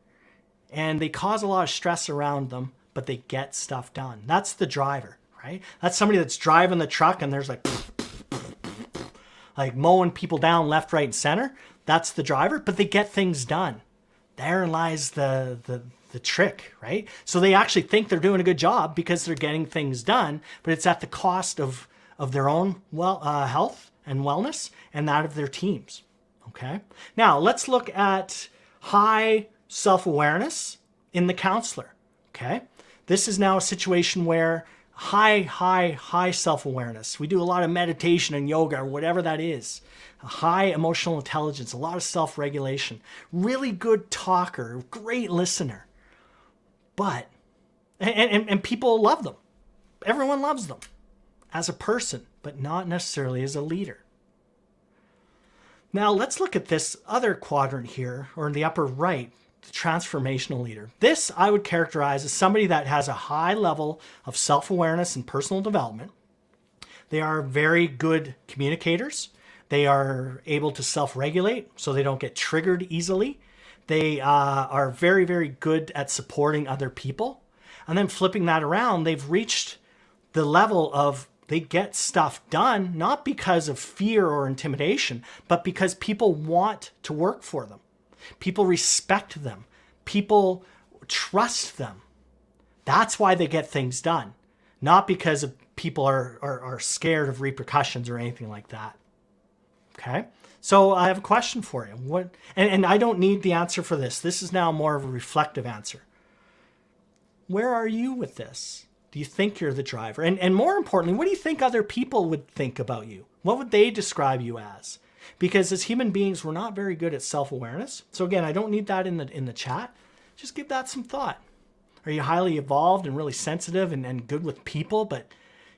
and they cause a lot of stress around them, but they get stuff done. That's the driver, right? That's somebody that's driving the truck and there's like mowing people down left, right, and center. That's the driver, but they get things done. Therein lies the trick, right? So they actually think they're doing a good job because they're getting things done, but it's at the cost of their own health and wellness and that of their teams, okay? Now, let's look at high self-awareness in the counselor, okay? This is now a situation where high self-awareness. We do a lot of meditation and yoga or whatever that is. A high emotional intelligence, a lot of self-regulation, really good talker, great listener. But, and people love them. Everyone loves them as a person, but not necessarily as a leader. Now let's look at this other quadrant here, or in the upper right, the transformational leader. This I would characterize as somebody that has a high level of self-awareness and personal development. They are very good communicators. They are able to self-regulate so they don't get triggered easily. They are very, very good at supporting other people. And then flipping that around, they've reached the level of they get stuff done, not because of fear or intimidation, but because people want to work for them. People respect them. People trust them. That's why they get things done, not because of people are scared of repercussions or anything like that. Okay, so I have a question for you. And I don't need the answer for this. This is now more of a reflective answer. Where are you with this? Do you think you're the driver? And more importantly, what do you think other people would think about you? What would they describe you as? Because as human beings, we're not very good at self-awareness. So again, I don't need that in the chat. Just give that some thought. Are you highly evolved and really sensitive and good with people, but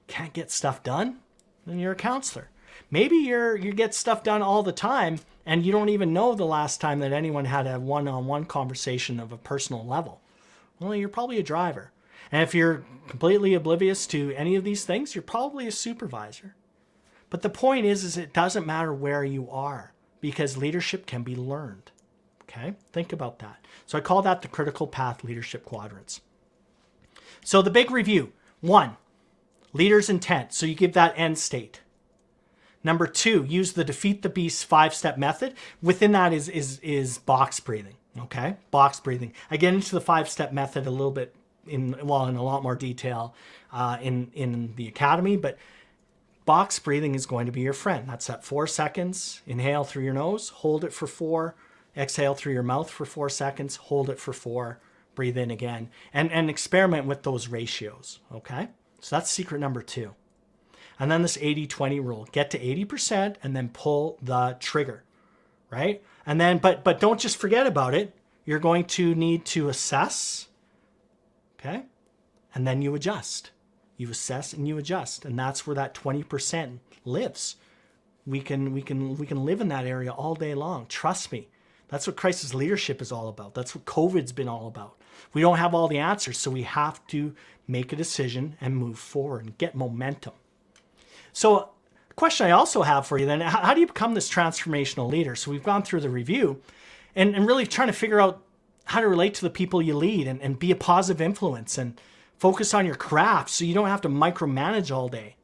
can't get stuff done? Then you're a counselor. Maybe you get stuff done all the time and you don't even know the last time that anyone had a one-on-one conversation of a personal level. Well, you're probably a driver. And if you're completely oblivious to any of these things, you're probably a supervisor. But the point is it doesn't matter where you are because leadership can be learned. Okay? Think about that. So I call that the critical path leadership quadrants. So the big review. 1, leader's intent. So you give that end state. Number 2, use the defeat the beast 5-step method. Within that is box breathing. Okay? Box breathing. I get into the 5-step method a little bit in a lot more detail in the academy, but box breathing is going to be your friend. That's at 4 seconds. Inhale through your nose, hold it for 4, exhale through your mouth for 4 seconds, hold it for 4, breathe in again, and experiment with those ratios, okay? So that's secret number 2. And then this 80-20 rule, get to 80% and then pull the trigger, right? And then, but don't just forget about it. You're going to need to assess, okay? And then you adjust. You assess and you adjust. And that's where that 20% lives. We can live in that area all day long. Trust me. That's what crisis leadership is all about. That's what COVID's been all about. We don't have all the answers, so we have to make a decision and move forward and get momentum. So a question I also have for you then, how do you become this transformational leader? So we've gone through the review and really trying to figure out how to relate to the people you lead and be a positive influence and focus on your craft so you don't have to micromanage all day,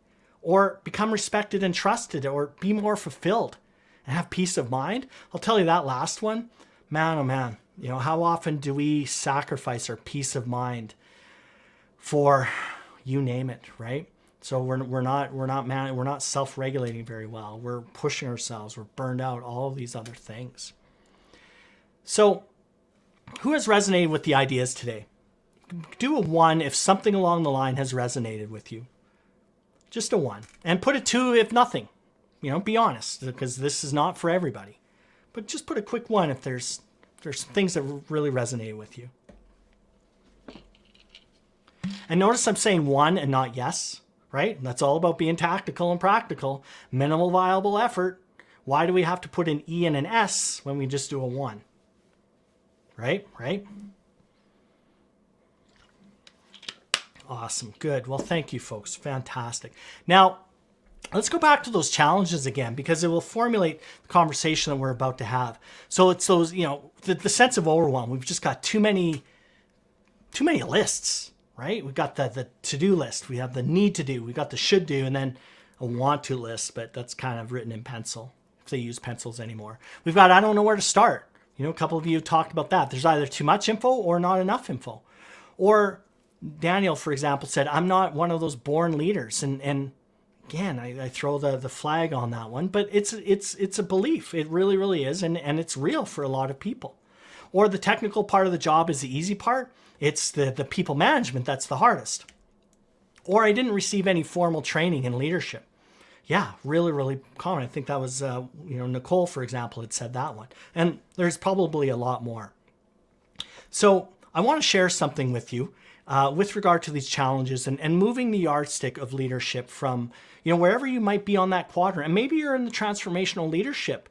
or become respected and trusted, or be more fulfilled and have peace of mind. I'll tell you that last one, man, oh man, how often do we sacrifice our peace of mind for you name it, right? So we're not self-regulating very well. We're pushing ourselves. We're burned out. All of these other things. So, who has resonated with the ideas today? Do a 1 if something along the line has resonated with you. Just a 1, and put a 2 if nothing. Be honest, because this is not for everybody. But just put a quick 1 if there's things that really resonate with you. And notice I'm saying 1 and not yes, right? That's all about being tactical and practical. Minimal viable effort. Why do we have to put an E and an S when we just do a 1? Right? Awesome. Good. Well, thank you, folks. Fantastic. Now, let's go back to those challenges again, because it will formulate the conversation that we're about to have. So it's those, the sense of overwhelm. We've just got too many lists, right? We've got the to-do list. We have the need to do. We got the should do, and then a want to list, but that's kind of written in pencil, if they use pencils anymore. We've got, I don't know where to start. A couple of you talked about that. There's either too much info or not enough info. Or Daniel, for example, said, I'm not one of those born leaders. And again, I throw the flag on that one, but it's a belief. It really, really is. And it's real for a lot of people. Or the technical part of the job is the easy part. It's the people management that's the hardest. Or I didn't receive any formal training in leadership. Yeah, really, really common. I think that was, Nicole, for example, had said that one. And there's probably a lot more. So I want to share something with you with regard to these challenges and moving the yardstick of leadership from, wherever you might be on that quadrant. And maybe you're in the transformational leadership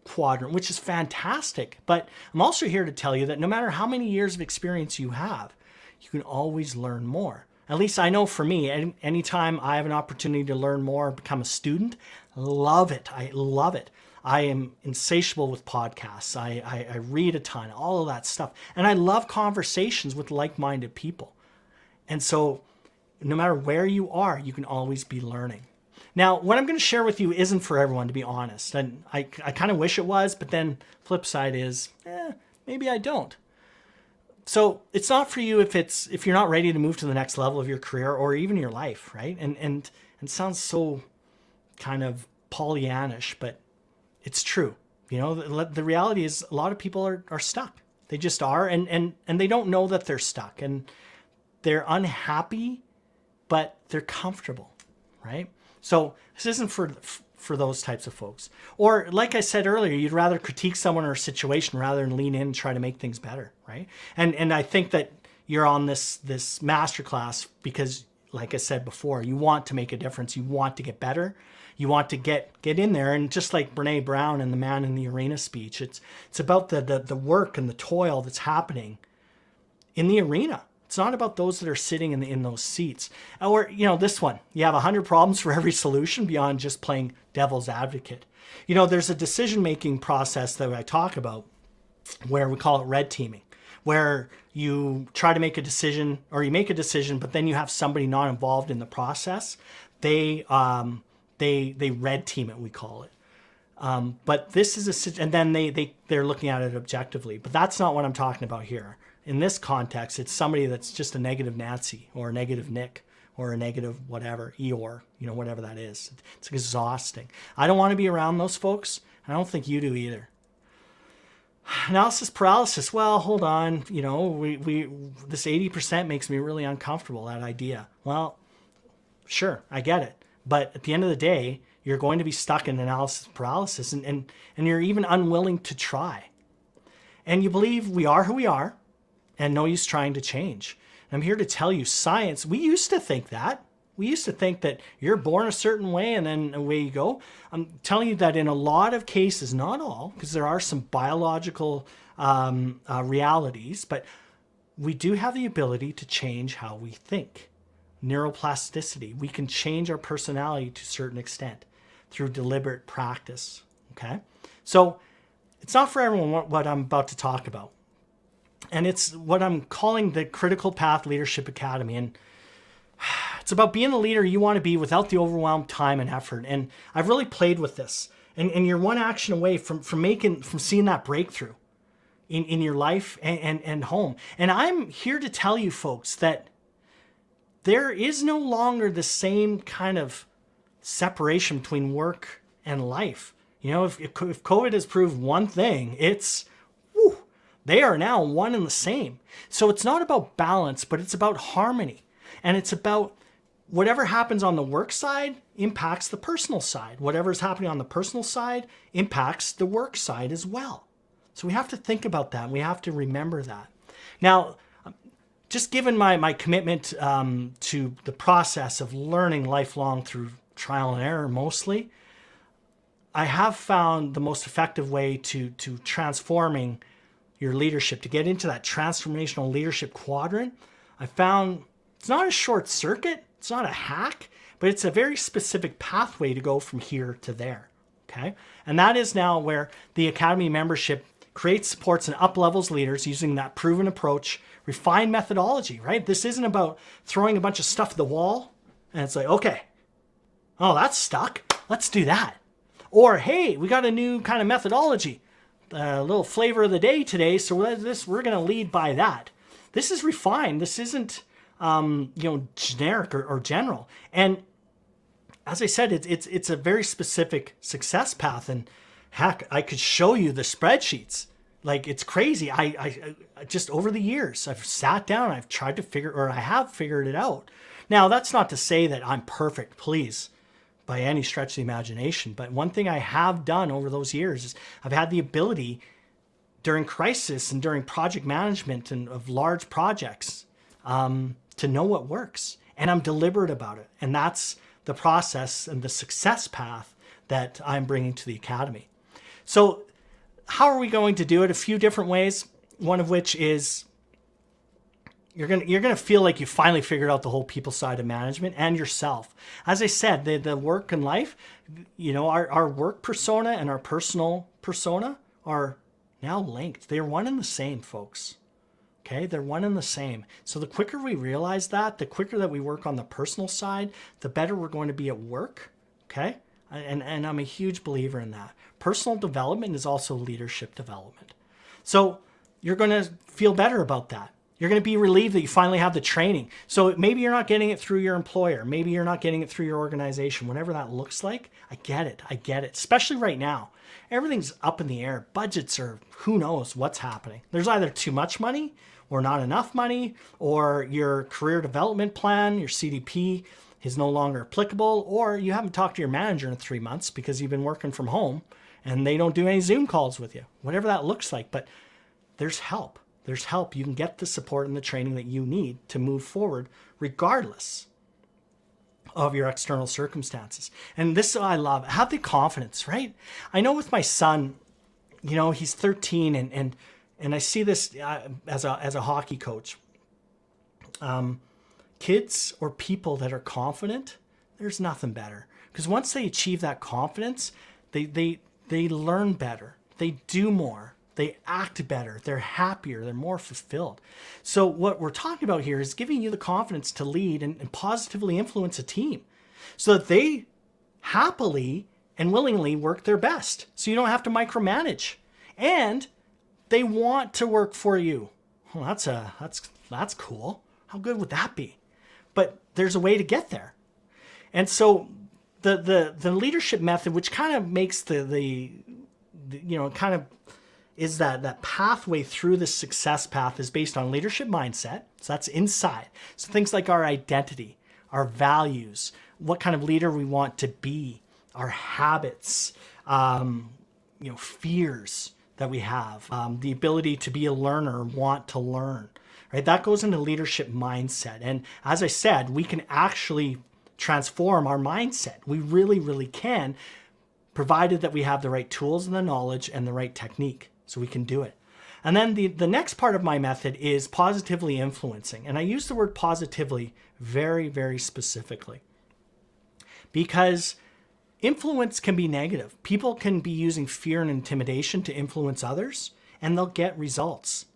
quadrant, which is fantastic. But I'm also here to tell you that no matter how many years of experience you have, you can always learn more. At least I know for me, anytime I have an opportunity to learn more, become a student, love it. I love it. I am insatiable with podcasts. I read a ton, all of that stuff. And I love conversations with like-minded people. And so no matter where you are, you can always be learning. Now, what I'm going to share with you isn't for everyone, to be honest. And I kind of wish it was, but then flip side is, maybe I don't. So it's not for you if you're not ready to move to the next level of your career or even your life, right? And it sounds so kind of Pollyannish, but it's true. The reality is a lot of people are stuck. They just are, and they don't know that they're stuck, and they're unhappy, but they're comfortable, right? So this isn't for those types of folks. Or like I said earlier, you'd rather critique someone or a situation rather than lean in and try to make things better, right? And I think that you're on this masterclass because, like I said before, you want to make a difference. You want to get better. You want to get in there. And just like Brene Brown in the Man in the Arena speech, it's about the work and the toil that's happening in the arena. It's not about those that are sitting in those seats. Or, this one, you have 100 problems for every solution beyond just playing devil's advocate. There's a decision-making process that I talk about where we call it red teaming, where you try to make a decision, or you make a decision, but then you have somebody not involved in the process. They red team it, we call it. But this is and then they're looking at it objectively. But that's not what I'm talking about here. In this context, it's somebody that's just a negative Nancy or a negative Nick or a negative whatever, Eeyore, whatever that is. It's exhausting. I don't want to be around those folks. I don't think you do either. Analysis paralysis. Well, hold on. This 80% makes me really uncomfortable, that idea. Well, sure, I get it. But at the end of the day, you're going to be stuck in analysis paralysis and you're even unwilling to try. And you believe we are who we are and no use trying to change. And I'm here to tell you, science, we used to think that. We used to think that you're born a certain way and then away you go. I'm telling you that in a lot of cases, not all, because there are some biological realities, but we do have the ability to change how we think. Neuroplasticity. We can change our personality to a certain extent through deliberate practice. Okay? So it's not for everyone what I'm about to talk about. And it's what I'm calling the Critical Path Leadership Academy. And it's about being the leader you want to be without the overwhelmed time and effort. And I've really played with this. And you're one action away from seeing that breakthrough in your life and home. And I'm here to tell you folks that there is no longer the same kind of separation between work and life. You know, if COVID has proved one thing, it's, they are now one and the same. So it's not about balance, but it's about harmony. And it's about whatever happens on the work side impacts the personal side. Whatever's happening on the personal side impacts the work side as well. So we have to think about that. We have to remember that. Now, just given my commitment to the process of learning lifelong through trial and error mostly, I have found the most effective way to transforming your leadership, to get into that transformational leadership quadrant. I found it's not a short circuit, it's not a hack, but it's a very specific pathway to go from here to there. Okay? And that is now where the Academy membership creates, supports, and up-levels leaders using that proven approach, refined methodology, right? This isn't about throwing a bunch of stuff at the wall and it's like, okay, oh, that's stuck. Let's do that. Or, hey, we got a new kind of methodology, a little flavor of the day today, so we're going to lead by that. This is refined. This isn't, generic or general. And as I said, it's a very specific success path. And heck, I could show you the spreadsheets. Like, it's crazy. I just over the years, I've sat down, I've tried to I have figured it out. Now, that's not to say that I'm perfect, please, by any stretch of the imagination. But one thing I have done over those years is I've had the ability during crisis and during project management and of large projects to know what works. And I'm deliberate about it. And that's the process and the success path that I'm bringing to the Academy. So how are we going to do it? A few different ways. One of which is you're gonna feel like you finally figured out the whole people side of management and yourself. As I said, the work and life, our work persona and our personal persona are now linked. They're one and the same, folks. Okay, they're one and the same. So the quicker we realize that, the quicker that we work on the personal side, the better we're going to be at work. Okay, and I'm a huge believer in that. Personal development is also leadership development. So you're going to feel better about that. You're going to be relieved that you finally have the training. So maybe you're not getting it through your employer. Maybe you're not getting it through your organization. Whatever that looks like, I get it. Especially right now. Everything's up in the air. Budgets are, who knows what's happening. There's either too much money or not enough money, or your career development plan, your CDP, is no longer applicable, or you haven't talked to your manager in 3 months because you've been working from home and they don't do any Zoom calls with you. Whatever that looks like. But there's help. There's help. You can get the support and the training that you need to move forward regardless of your external circumstances. And this I love. Have the confidence, right? I know with my son, he's 13 and I see this as a hockey coach. Kids or people that are confident, there's nothing better. Because once they achieve that confidence, they learn better. They do more. They act better. They're happier. They're more fulfilled. So what we're talking about here is giving you the confidence to lead and positively influence a team so that they happily and willingly work their best. So you don't have to micromanage. And they want to work for you. Well, that's cool. How good would that be? But there's a way to get there. And so the leadership method, which kind of makes is that pathway through the success path, is based on leadership mindset. So that's inside. So things like our identity, our values, what kind of leader we want to be, our habits, fears that we have, the ability to be a learner, want to learn, right? That goes into leadership mindset. And as I said, we can actually transform our mindset. We really, really can, provided that we have the right tools and the knowledge and the right technique, so we can do it. And then the next part of my method is positively influencing. And I use the word positively very, very specifically, because influence can be negative. People can be using fear and intimidation to influence others, and they'll get results.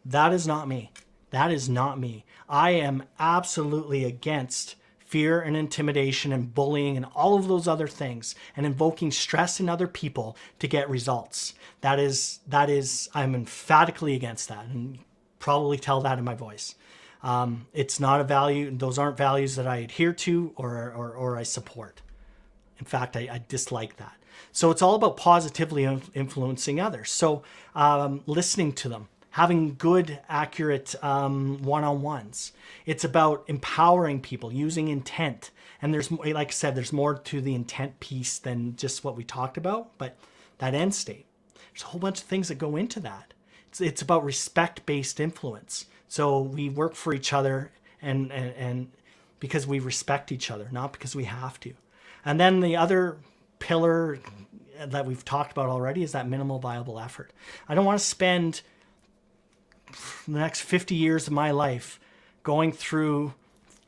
That is not me. That is not me. I am absolutely against fear and intimidation and bullying and all of those other things, and invoking stress in other people to get results. That is, I'm emphatically against that, and you probably tell that in my voice. It's not a value. Those aren't values that I adhere to or I support. In fact, I dislike that. So it's all about positively influencing others. So listening to them, having good, accurate one-on-ones. It's about empowering people, using intent. And there's, like I said, there's more to the intent piece than just what we talked about, but that end state. There's a whole bunch of things that go into that. It's about respect-based influence. So we work for each other and because we respect each other, not because we have to. And then the other pillar that we've talked about already is that minimal viable effort. I don't want to spend the next 50 years of my life going through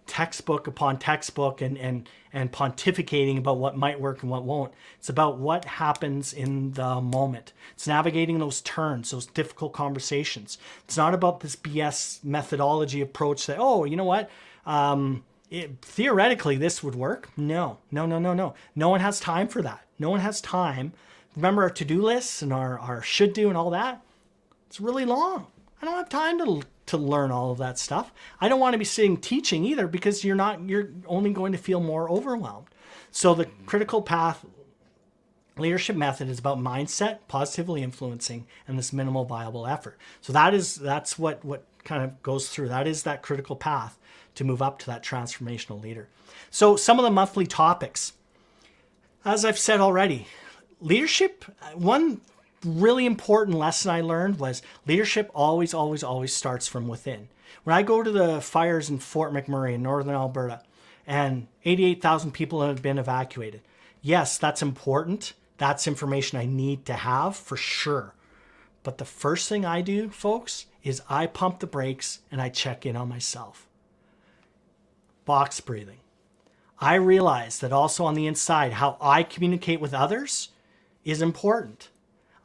textbook upon textbook and pontificating about what might work and what won't. It's about what happens in the moment. It's navigating those turns, those difficult conversations. It's not about this BS methodology approach that, oh, you know what? Theoretically, this would work. No. No one has time for that. No one has time. Remember our to-do lists and our should do and all that? It's really long. I don't have time to learn all of that stuff. I don't want to be sitting teaching either, because you're only going to feel more overwhelmed. So the critical path leadership method is about mindset, positively influencing, and this minimal viable effort. So that's what kind of goes through. That is that critical path to move up to that transformational leader. So some of the monthly topics, as I've said already, leadership, one really important lesson I learned was leadership always starts from within. When I go to the fires in Fort McMurray in northern Alberta and 88,000 people have been evacuated, yes, that's important. That's information I need to have for sure. But the first thing I do, folks, is I pump the brakes and I check in on myself. Box breathing. I realize that also on the inside, how I communicate with others is important.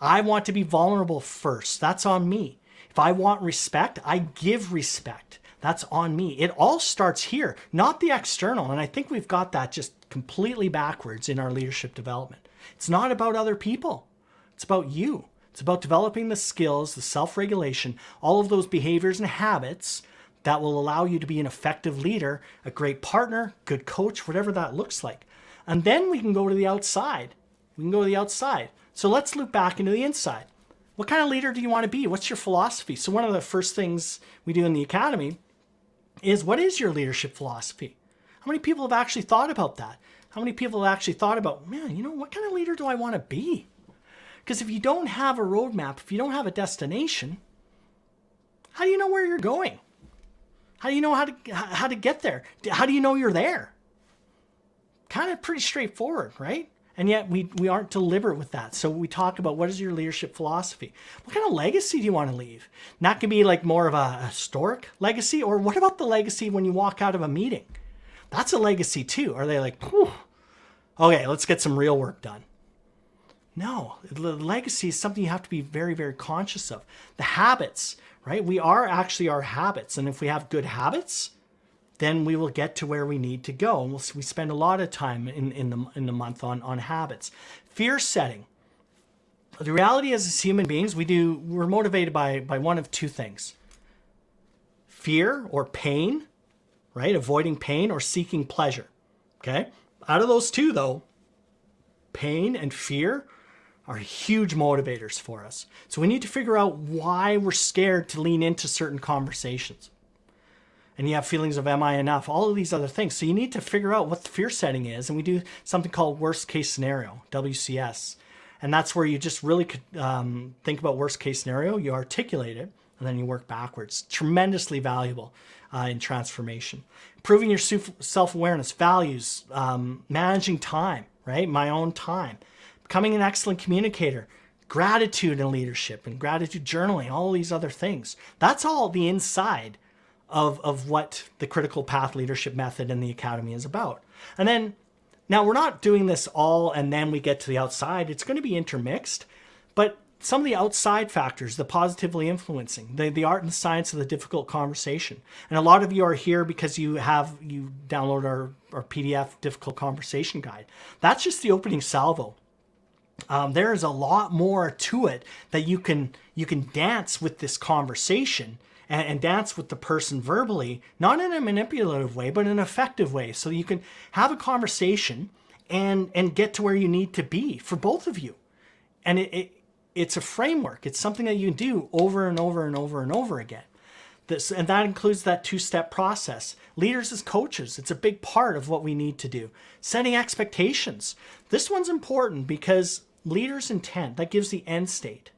I want to be vulnerable first. That's on me. If I want respect, I give respect. That's on me. It all starts here, not the external. And I think we've got that just completely backwards in our leadership development. It's not about other people. It's about you. It's about developing the skills, the self-regulation, all of those behaviors and habits that will allow you to be an effective leader, a great partner, good coach, whatever that looks like. And then we can go to the outside. So let's loop back into the inside. What kind of leader do you want to be? What's your philosophy? So one of the first things we do in the academy is, what is your leadership philosophy? How many people have actually thought about that? How many people have actually thought about, man, what kind of leader do I want to be? Because if you don't have a roadmap, if you don't have a destination, how do you know where you're going? How do you know how to get there? How do you know you're there? Kind of pretty straightforward, right? And yet we aren't deliberate with that. So we talk about, what is your leadership philosophy? What kind of legacy do you want to leave? And that can be like more of a historic legacy, or what about the legacy when you walk out of a meeting? That's a legacy too. Are they like, whew, okay, let's get some real work done? No, the legacy is something you have to be very, very conscious of. The habits, right? We are actually our habits. And if we have good habits, then we will get to where we need to go. And we spend a lot of time in the month on habits. Fear setting. The reality is, as human beings, we're motivated by one of two things. Fear or pain, right? Avoiding pain, or seeking pleasure. Okay? Out of those two, though, pain and fear are huge motivators for us. So we need to figure out why we're scared to lean into certain conversations. And you have feelings of, am I enough? All of these other things. So you need to figure out what the fear setting is. And we do something called worst case scenario, WCS. And that's where you just really could think about worst case scenario. You articulate it. and then you work backwards. Tremendously valuable in transformation. Improving your self-awareness, values, managing time, right? My own time. Becoming an excellent communicator, gratitude in leadership and gratitude journaling, all these other things. That's all the inside of what the critical path leadership method in the academy is about. And then, now we're not doing this all and then we get to the outside. It's going to be intermixed, but some of the outside factors, the positively influencing, the art and science of the difficult conversation. And a lot of you are here because you download our PDF difficult conversation guide. That's just the opening salvo. There is a lot more to it that you can dance with this conversation and dance with the person verbally, not in a manipulative way, but in an effective way. So you can have a conversation and get to where you need to be for both of you. And it's a framework. It's something that you can do over and over and over and over again. And that includes that two-step process. Leaders as coaches, it's a big part of what we need to do. Setting expectations. This one's important because leaders' intent, that gives the end state.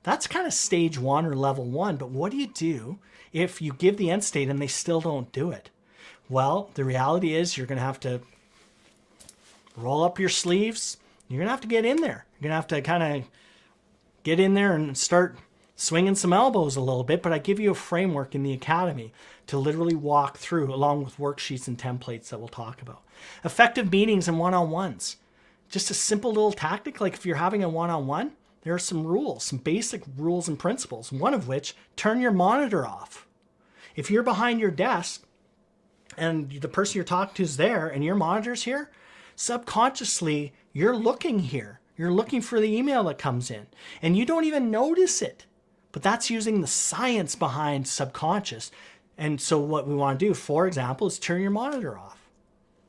That's kind of stage one or level one, but what do you do if you give the end state and they still don't do it? Well, the reality is you're going to have to roll up your sleeves. You're going to have to get in there. You're going to have to kind of get in there and start swinging some elbows a little bit, but I give you a framework in the academy to literally walk through along with worksheets and templates that we'll talk about. Effective meetings and one-on-ones. Just a simple little tactic, like if you're having a one-on-one, there are some rules, some basic rules and principles, one of which, turn your monitor off. If you're behind your desk and the person you're talking to is there and your monitor's here, subconsciously, you're looking here. You're looking for the email that comes in and you don't even notice it. But that's using the science behind subconscious. And so what we want to do, for example, is turn your monitor off.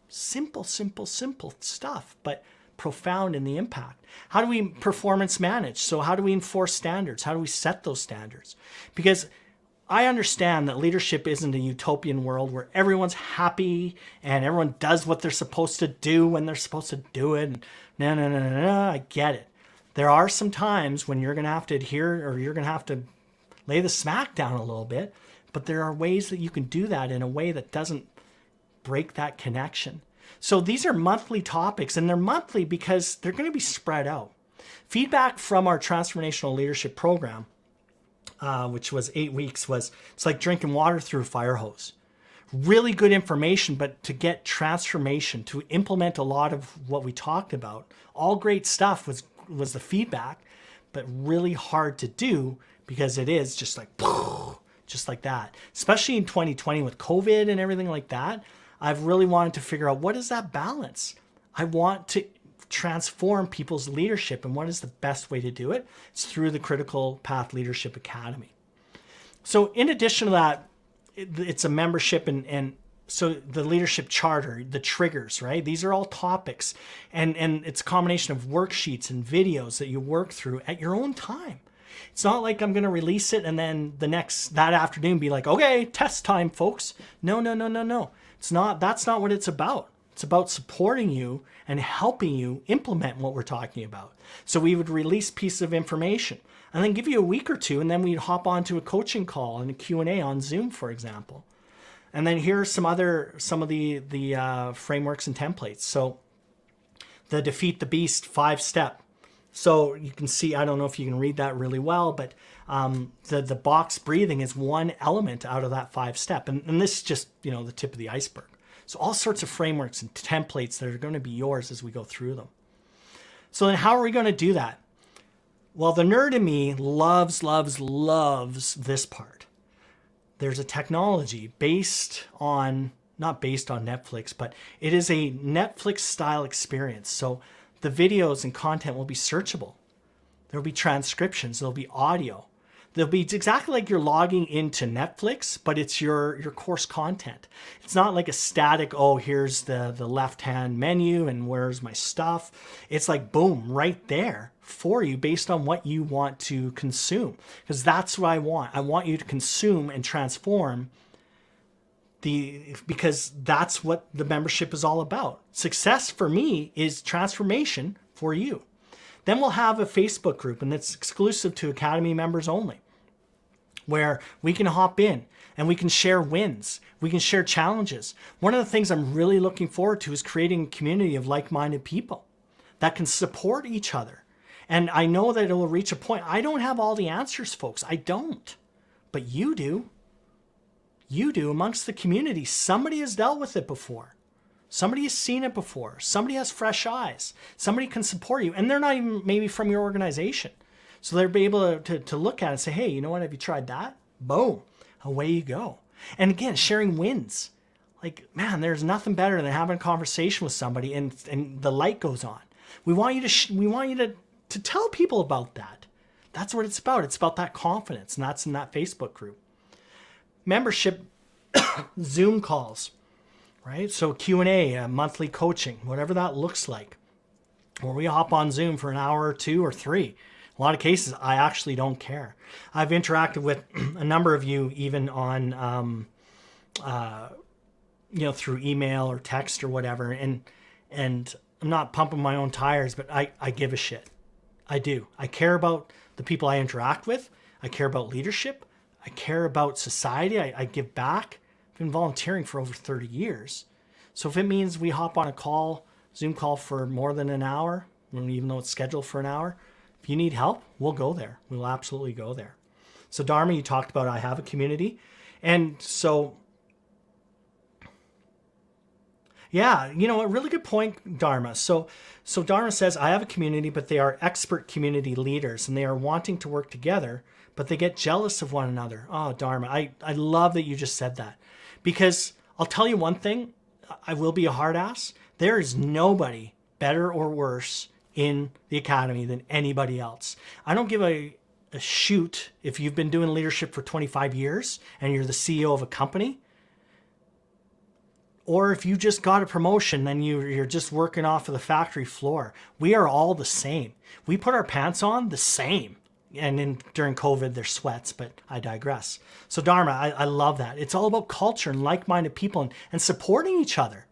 Simple, simple, simple stuff, but profound in the impact. How do we performance manage? So how do we enforce standards? How do we set those standards? Because I understand that leadership isn't a utopian world where everyone's happy and everyone does what they're supposed to do when they're supposed to do it. No, I get it. There are some times when you're going to have to adhere or you're going to have to lay the smack down a little bit, but there are ways that you can do that in a way that doesn't break that connection. So these are monthly topics, and they're monthly because they're going to be spread out. Feedback from our transformational leadership program, which was 8 weeks, it's like drinking water through a fire hose. Really good information, but to get transformation, to implement a lot of what we talked about, all great stuff was the feedback, but really hard to do because it is just like that. Especially in 2020 with COVID and everything like that, I've really wanted to figure out what is that balance. I want to transform people's leadership, and what is the best way to do it? It's through the Critical Path Leadership Academy. So in addition to that, it's a membership and so the leadership charter, the triggers, right? These are all topics and it's a combination of worksheets and videos that you work through at your own time. It's not like I'm going to release it and then that afternoon be like, okay, test time, folks. No. It's not, that's not what it's about. It's about supporting you and helping you implement what we're talking about. So we would release pieces of information and then give you a week or two, and then we'd hop onto a coaching call and a Q&A on Zoom, for example. And then here are some of the frameworks and templates. So the Defeat the Beast 5-step. So you can see, I don't know if you can read that really well, but the box breathing is one element out of that 5-step. And this is just, the tip of the iceberg. So all sorts of frameworks and templates that are going to be yours as we go through them. So then how are we going to do that? Well, the nerd in me loves this part. There's a technology not based on Netflix, but it is a Netflix style experience. So the videos and content will be searchable. There'll be transcriptions, there'll be audio. They'll be exactly like you're logging into Netflix, but it's your course content. It's not like a static, here's the left-hand menu and where's my stuff. It's like, boom, right there for you based on what you want to consume. Because that's what I want. I want you to consume and transform because that's what the membership is all about. Success for me is transformation for you. Then we'll have a Facebook group, and it's exclusive to Academy members only, where we can hop in and we can share wins. We can share challenges. One of the things I'm really looking forward to is creating a community of like-minded people that can support each other. And I know that it will reach a point. I don't have all the answers, folks. I don't. But you do. You do amongst the community. Somebody has dealt with it before. Somebody has seen it before. Somebody has fresh eyes. Somebody can support you. And they're not even maybe from your organization. So they'll be able to look at it and say, hey, you know what? Have you tried that? Boom. Away you go. And again, sharing wins. Like, man, there's nothing better than having a conversation with somebody and the light goes on. We want you to tell people about that. That's what it's about. It's about that confidence. And that's in that Facebook group. Membership, Zoom calls, right? So Q&A, monthly coaching, whatever that looks like. Or we hop on Zoom for an hour or 2 or 3. A lot of cases, I actually don't care. I've interacted with a number of you even on, through email or text or whatever. And I'm not pumping my own tires, but I give a shit. I do. I care about the people I interact with. I care about leadership. I care about society. I give back. I've been volunteering for over 30 years. So if it means we hop on a call, Zoom call for more than an hour, even though it's scheduled for an hour, if you need help, we'll go there. We'll absolutely go there. So Dharma, you talked about I have a community. And so, yeah, a really good point, Dharma. So Dharma says, I have a community, but they are expert community leaders and they are wanting to work together, but they get jealous of one another. Oh, Dharma, I love that you just said that. Because I'll tell you one thing, I will be a hard ass. There is nobody better or worse in the academy than anybody else. I don't give a shoot if you've been doing leadership for 25 years and you're the CEO of a company, or if you just got a promotion and you're just working off of the factory floor. We are all the same. We put our pants on the same. And during COVID, there's sweats, but I digress. So Dharma, I love that. It's all about culture and like-minded people and supporting each other.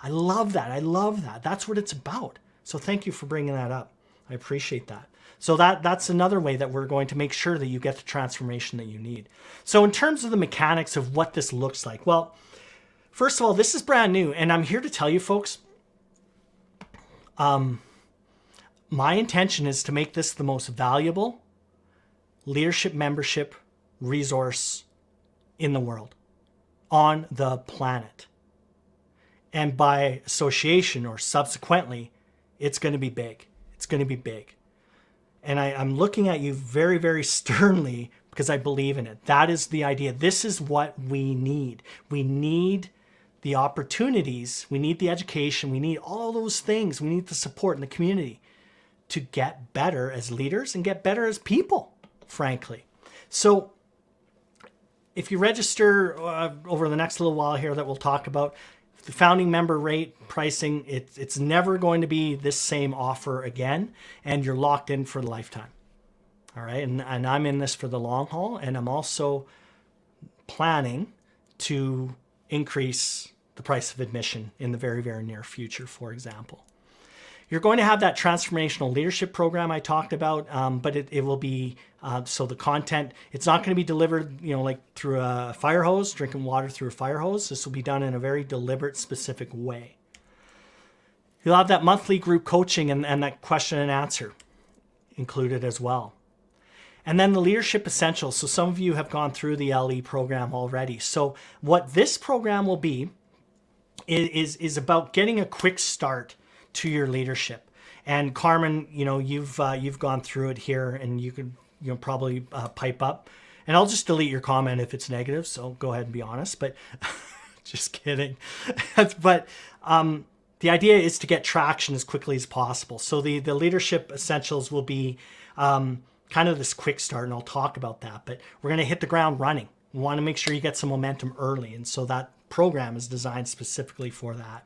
I love that. I love that. That's what it's about. So thank you for bringing that up. I appreciate that. So that's another way that we're going to make sure that you get the transformation that you need. So in terms of the mechanics of what this looks like, well, first of all, this is brand new. And I'm here to tell you folks, my intention is to make this the most valuable leadership membership resource in the world, on the planet. And by association or subsequently, it's going to be big. It's going to be big. And I'm looking at you very, very sternly because I believe in it. That is the idea. This is what we need. We need the opportunities. We need the education. We need all those things. We need the support in the community to get better as leaders and get better as people, frankly. So if you register over the next little while here that we'll talk about, the founding member rate pricing, it's never going to be this same offer again, and you're locked in for a lifetime. All right, and I'm in this for the long haul, and I'm also planning to increase the price of admission in the very, very near future, for example. You're going to have that transformational leadership program I talked about, but it will be, so the content, it's not going to be delivered, like through a fire hose, drinking water through a fire hose. This will be done in a very deliberate, specific way. You'll have that monthly group coaching and that question and answer included as well. And then the leadership essentials. So some of you have gone through the LE program already. So what this program will be is about getting a quick start to your leadership. And Carmen, you've gone through it here, and you could probably pipe up. And I'll just delete your comment if it's negative, so go ahead and be honest. But just kidding. But the idea is to get traction as quickly as possible. So the leadership essentials will be kind of this quick start, and I'll talk about that. But we're going to hit the ground running. We want to make sure you get some momentum early, and so that program is designed specifically for that.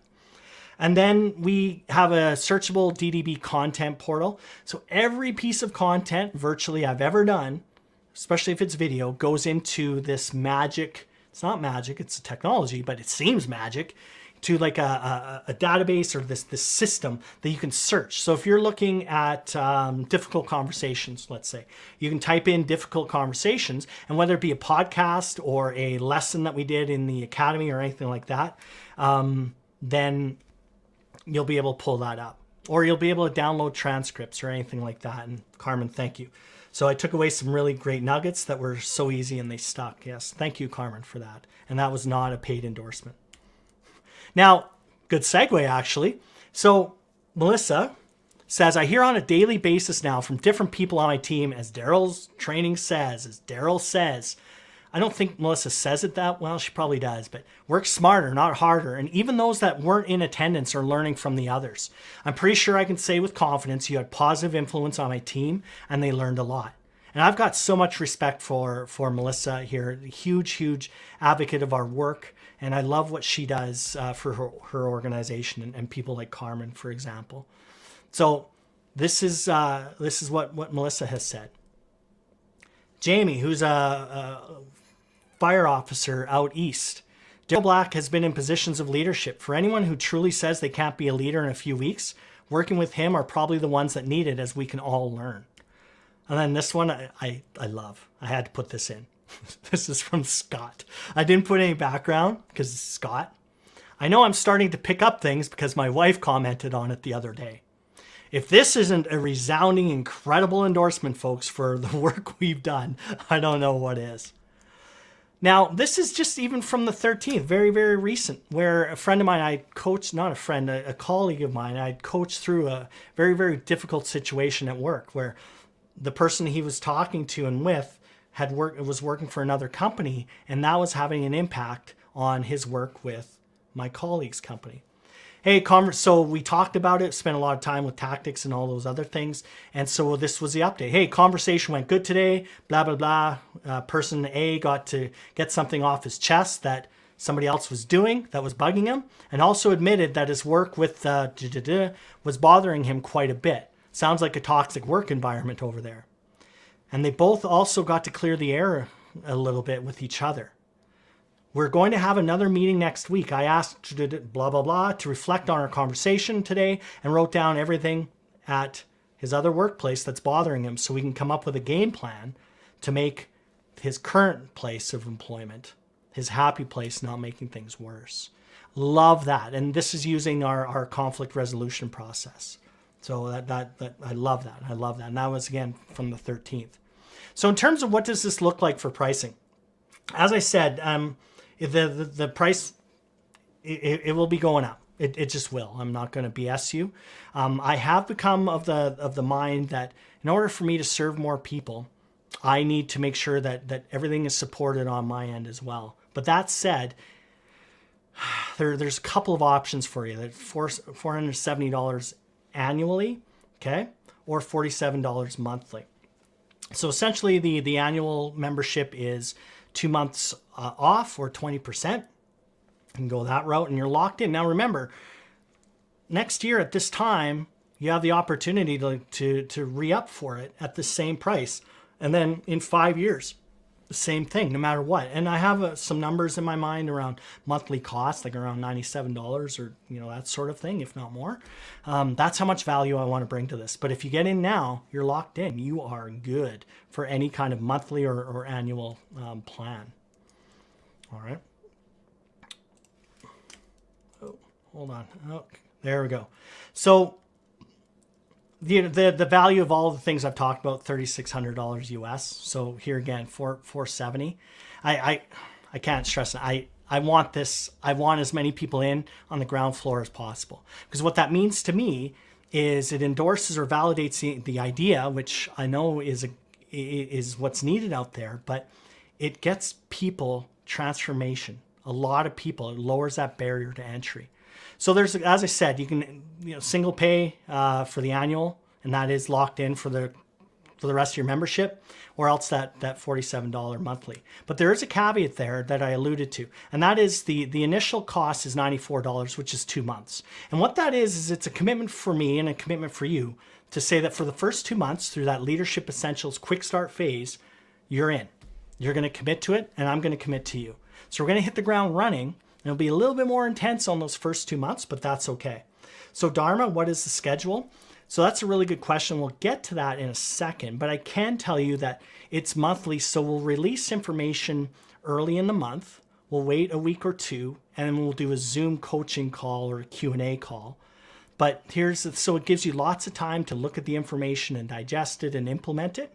And then we have a searchable DDB content portal. So every piece of content virtually I've ever done, especially if it's video, goes into this magic. It's not magic, it's a technology, but it seems magic. to like a database or this system that you can search. So if you're looking at difficult conversations, let's say, you can type in difficult conversations, and whether it be a podcast or a lesson that we did in the academy or anything like that, then you'll be able to pull that up. Or you'll be able to download transcripts or anything like that. And Carmen, thank you. So I took away some really great nuggets that were so easy and they stuck. Yes, thank you, Carmen, for that. And that was not a paid endorsement. Now, good segue, actually. So Melissa says, I hear on a daily basis now from different people on my team, as Daryl's training says, as Daryl says. I don't think Melissa says it that well. She probably does, but work smarter, not harder. And even those that weren't in attendance are learning from the others. I'm pretty sure I can say with confidence you had positive influence on my team and they learned a lot. And I've got so much respect for Melissa here, huge advocate of our work. And I love what she does for her organization and people like Carmen, for example. So this is what Melissa has said. Jamie, who's a fire officer out east. Daryl Black has been in positions of leadership. For anyone who truly says they can't be a leader in a few weeks, working with him are probably the ones that need it, as we can all learn. And then this one I love. I had to put this in. This is from Scott. I didn't put any background because it's Scott. I know I'm starting to pick up things because my wife commented on it the other day. If this isn't a resounding, incredible endorsement, folks, for the work we've done, I don't know what is. Now, this is just even from the 13th, very, very recent, where a friend of mine, I coached, not a friend, a colleague of mine, I'd coached through a very, very difficult situation at work where the person he was talking to and with was working for another company, and that was having an impact on his work with my colleague's company. Hey, so we talked about it, spent a lot of time with tactics and all those other things. And so this was the update. Hey, conversation went good today, blah, blah, blah. Person A got to get something off his chest that somebody else was doing that was bugging him, and also admitted that his work with was bothering him quite a bit. Sounds like a toxic work environment over there. And they both also got to clear the air a little bit with each other. We're going to have another meeting next week. I asked blah, blah, blah to reflect on our conversation today and wrote down everything at his other workplace that's bothering him so we can come up with a game plan to make his current place of employment his happy place, not making things worse. Love that. And this is using our conflict resolution process. So that I love that. I love that. And that was, again, from the 13th. So in terms of what does this look like for pricing? As I said, the price, it will be going up. It just will. I'm not going to BS you. I have become of the mind that in order for me to serve more people, I need to make sure that everything is supported on my end as well. But that said, there's a couple of options for you. That $470 annually, okay, or $47 monthly. So essentially, the annual membership is 2 months off or 20%. You can go that route and you're locked in. Now remember, next year at this time, you have the opportunity to re-up for it at the same price. And then in 5 years, the same thing, no matter what. And I have some numbers in my mind around monthly costs, like around $97 or that sort of thing, if not more. That's how much value I want to bring to this. But if you get in now, you're locked in. You are good for any kind of monthly or annual plan. All right. Oh, hold on. Oh, there we go. So the value of all the things I've talked about, $3,600 US. So here again, $470. I can't stress it. I want this. I want as many people in on the ground floor as possible, because what that means to me is it endorses or validates the idea, which I know is what's needed out there, but it gets people transformation. A lot of people. It lowers that barrier to entry. So there's, as I said, you can single pay for the annual, and that is locked in for the rest of your membership, or else that $47 monthly. But there is a caveat there that I alluded to, and that is the initial cost is $94, which is 2 months. And what that is it's a commitment for me and a commitment for you to say that for the first 2 months through that Leadership Essentials quick start phase, you're in. You're going to commit to it, and I'm going to commit to you. So we're going to hit the ground running. It'll be a little bit more intense on those first 2 months, but that's okay. So Dharma, what is the schedule? So that's a really good question. We'll get to that in a second, but I can tell you that it's monthly. So we'll release information early in the month. We'll wait a week or two, and then we'll do a Zoom coaching call or a Q&A call. But so it gives you lots of time to look at the information and digest it and implement it.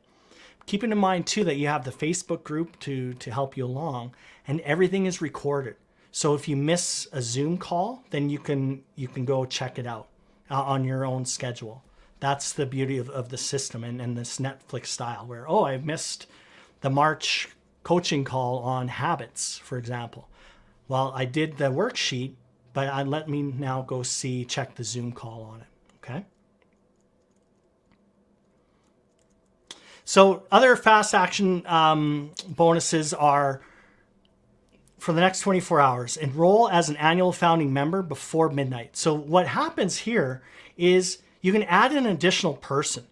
Keeping in mind too that you have the Facebook group to help you along, and everything is recorded. So if you miss a Zoom call, then you can go check it out on your own schedule. That's the beauty of the system and this Netflix style where, oh, I missed the March coaching call on habits, for example. Well, I did the worksheet, but let me now go check the Zoom call on it, okay? So other fast action bonuses are, for the next 24 hours, enroll as an annual founding member before midnight. So what happens here is you can add an additional person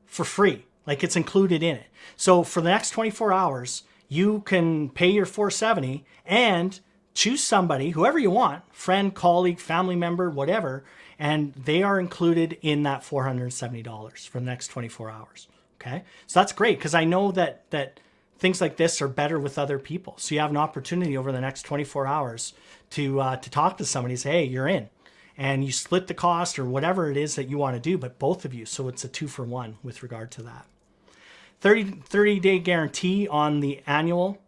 for free, like it's included in it. So for the next 24 hours, you can pay your $470 and choose somebody, whoever you want, friend, colleague, family member, whatever, and they are included in that $470 for the next 24 hours. Okay, so that's great because I know that things like this are better with other people. So you have an opportunity over the next 24 hours to talk to somebody and say, hey, you're in. And you split the cost or whatever it is that you want to do, but both of you. So it's a 2-for-1 with regard to that. 30-day guarantee on the annual.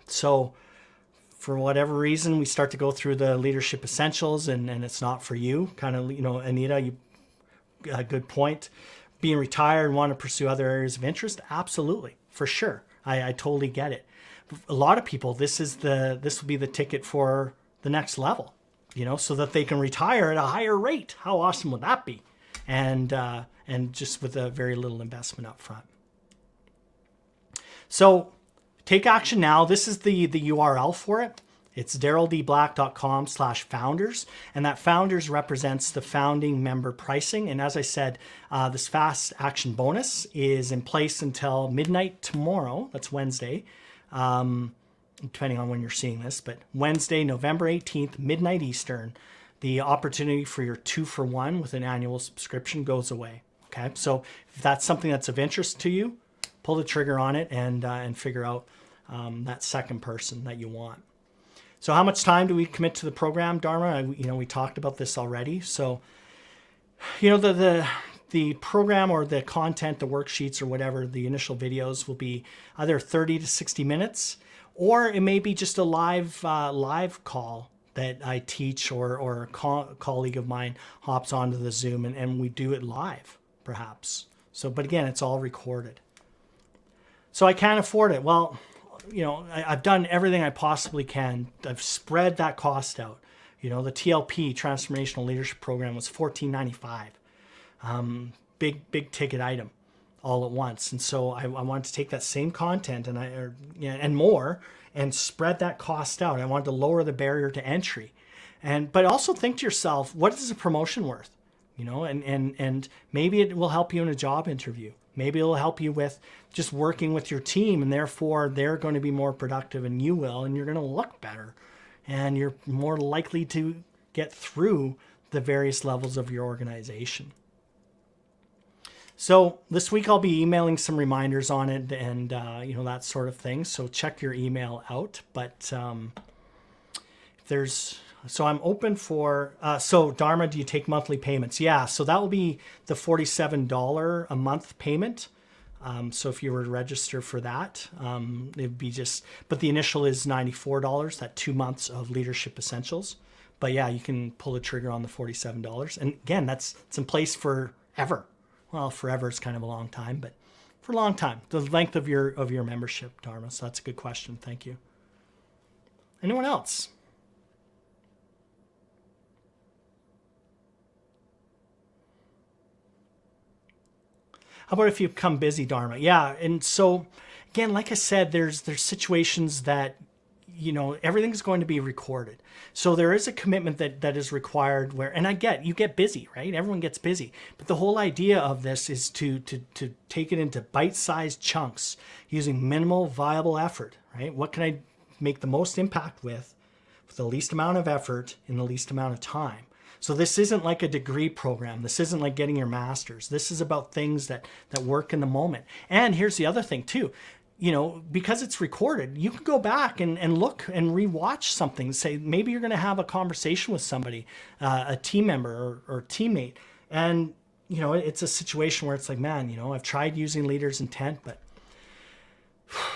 So for whatever reason, we start to go through the leadership essentials and it's not for you. Kind of, Anita, a good point. Being retired and want to pursue other areas of interest. Absolutely, for sure. I totally get it. A lot of people, this will be the ticket for the next level, so that they can retire at a higher rate. How awesome would that be? And just with a very little investment up front. So take action now. This is the URL for it. It's darreldblack.com/founders. And that founders represents the founding member pricing. And as I said, this fast action bonus is in place until midnight tomorrow. That's Wednesday, depending on when you're seeing this. But Wednesday, November 18th, midnight Eastern, the opportunity for your 2-for-1 with an annual subscription goes away. Okay, so if that's something that's of interest to you, pull the trigger on it and figure out that second person that you want. So how much time do we commit to the program, Dharma? We talked about this already. So, the program or the content, the worksheets or whatever, the initial videos will be either 30 to 60 minutes, or it may be just a live call that I teach or a colleague of mine hops onto the Zoom and we do it live, perhaps. So, but again, it's all recorded. So I can't afford it. Well, I've done everything I possibly can. I've spread that cost out. The TLP, Transformational Leadership Program, was $14.95. Big ticket item all at once. And so I wanted to take that same content and more and spread that cost out. I wanted to lower the barrier to entry. But also think to yourself, what is a promotion worth? And maybe it will help you in a job interview. Maybe it'll help you with just working with your team, and therefore they're going to be more productive and you will, and you're going to look better and you're more likely to get through the various levels of your organization. So this week I'll be emailing some reminders on it and that sort of thing. So check your email out. But so I'm open for, so Dharma, do you take monthly payments? Yeah, so that will be the $47 a month payment. So if you were to register for that, it'd be but the initial is $94, that 2 months of leadership essentials. But yeah, you can pull the trigger on the $47. And again, it's in place forever. Well, forever is kind of a long time, but for a long time, the length of your membership, Dharma. So that's a good question. Thank you. Anyone else? How about if you become busy, Dharma? Yeah, and so again, like I said, there's situations that everything's going to be recorded. So there is a commitment that is required and you get busy, right? Everyone gets busy. But the whole idea of this is to take it into bite-sized chunks using minimal viable effort, right? What can I make the most impact with with the least amount of effort in the least amount of time. So this isn't like a degree program. This isn't like getting your master's. This is about things that work in the moment. And here's the other thing too. You know, because it's recorded, you can go back and look and rewatch something. Say maybe you're going to have a conversation with somebody, a team member or teammate, and you know it's a situation where it's like, man, you know, I've tried using leader's intent, but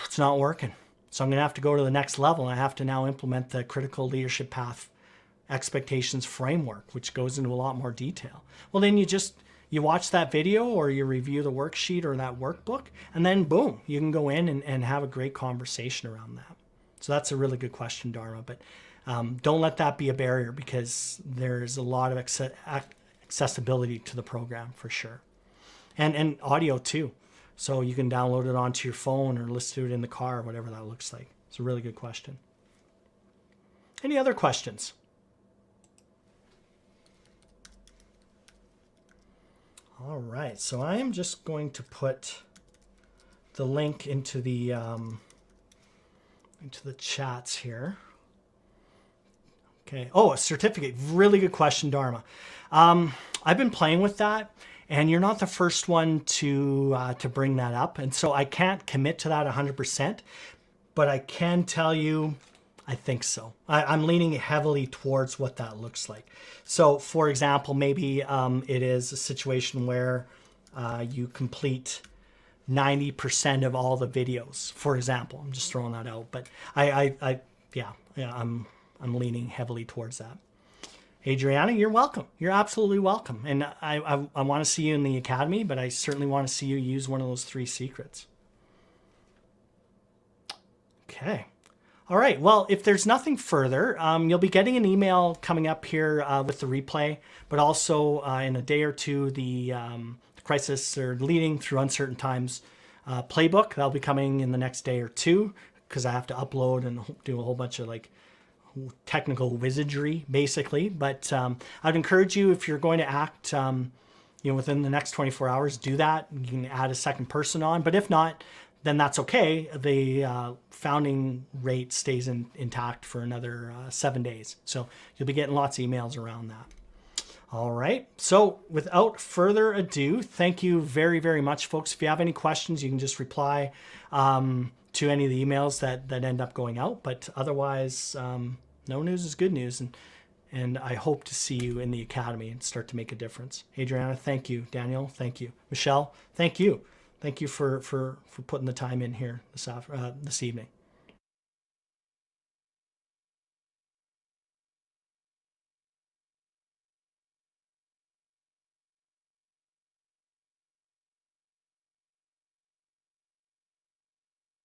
it's not working. So I'm going to have to go to the next level, and I have to now implement the critical leadership path expectations framework, which goes into a lot more detail. Well, then you watch that video or you review the worksheet or that workbook, and then boom, you can go in and have a great conversation around that. So that's a really good question, Dharma, but don't let that be a barrier, because there's a lot of accessibility to the program for sure. And audio too. So you can download it onto your phone or listen to it in the car, whatever that looks like. It's a really good question. Any other questions? All right, so I am just going to put the link into the chats here. Okay. Oh, a certificate. Really good question, Dharma. I've been playing with that, and you're not the first one to bring that up, and so I can't commit to that 100%, but I can tell you I think so. I'm leaning heavily towards what that looks like. So for example, maybe it is a situation where you complete 90% of all the videos, for example. I'm just throwing that out, but I'm leaning heavily towards that. Adriana, you're welcome. You're absolutely welcome. And I want to see you in the academy, but I certainly want to see you use one of those 3 secrets. Okay. All right, well, if there's nothing further, you'll be getting an email coming up here with the replay, but also in a day or two, the Crisis or Leading Through Uncertain Times playbook. That'll be coming in the next day or two, because I have to upload and do a whole bunch of like technical wizardry, basically. But I'd encourage you, if you're going to act within the next 24 hours, do that. You can add a second person on, but if not, then that's okay. The founding rate stays intact for another 7 days. So you'll be getting lots of emails around that. All right. So without further ado, thank you very, very much, folks. If you have any questions, you can just reply to any of the emails that end up going out. But otherwise, no news is good news. And I hope to see you in the academy and start to make a difference. Adriana, thank you. Daniel, thank you. Michelle, thank you. Thank you for putting the time in here this evening.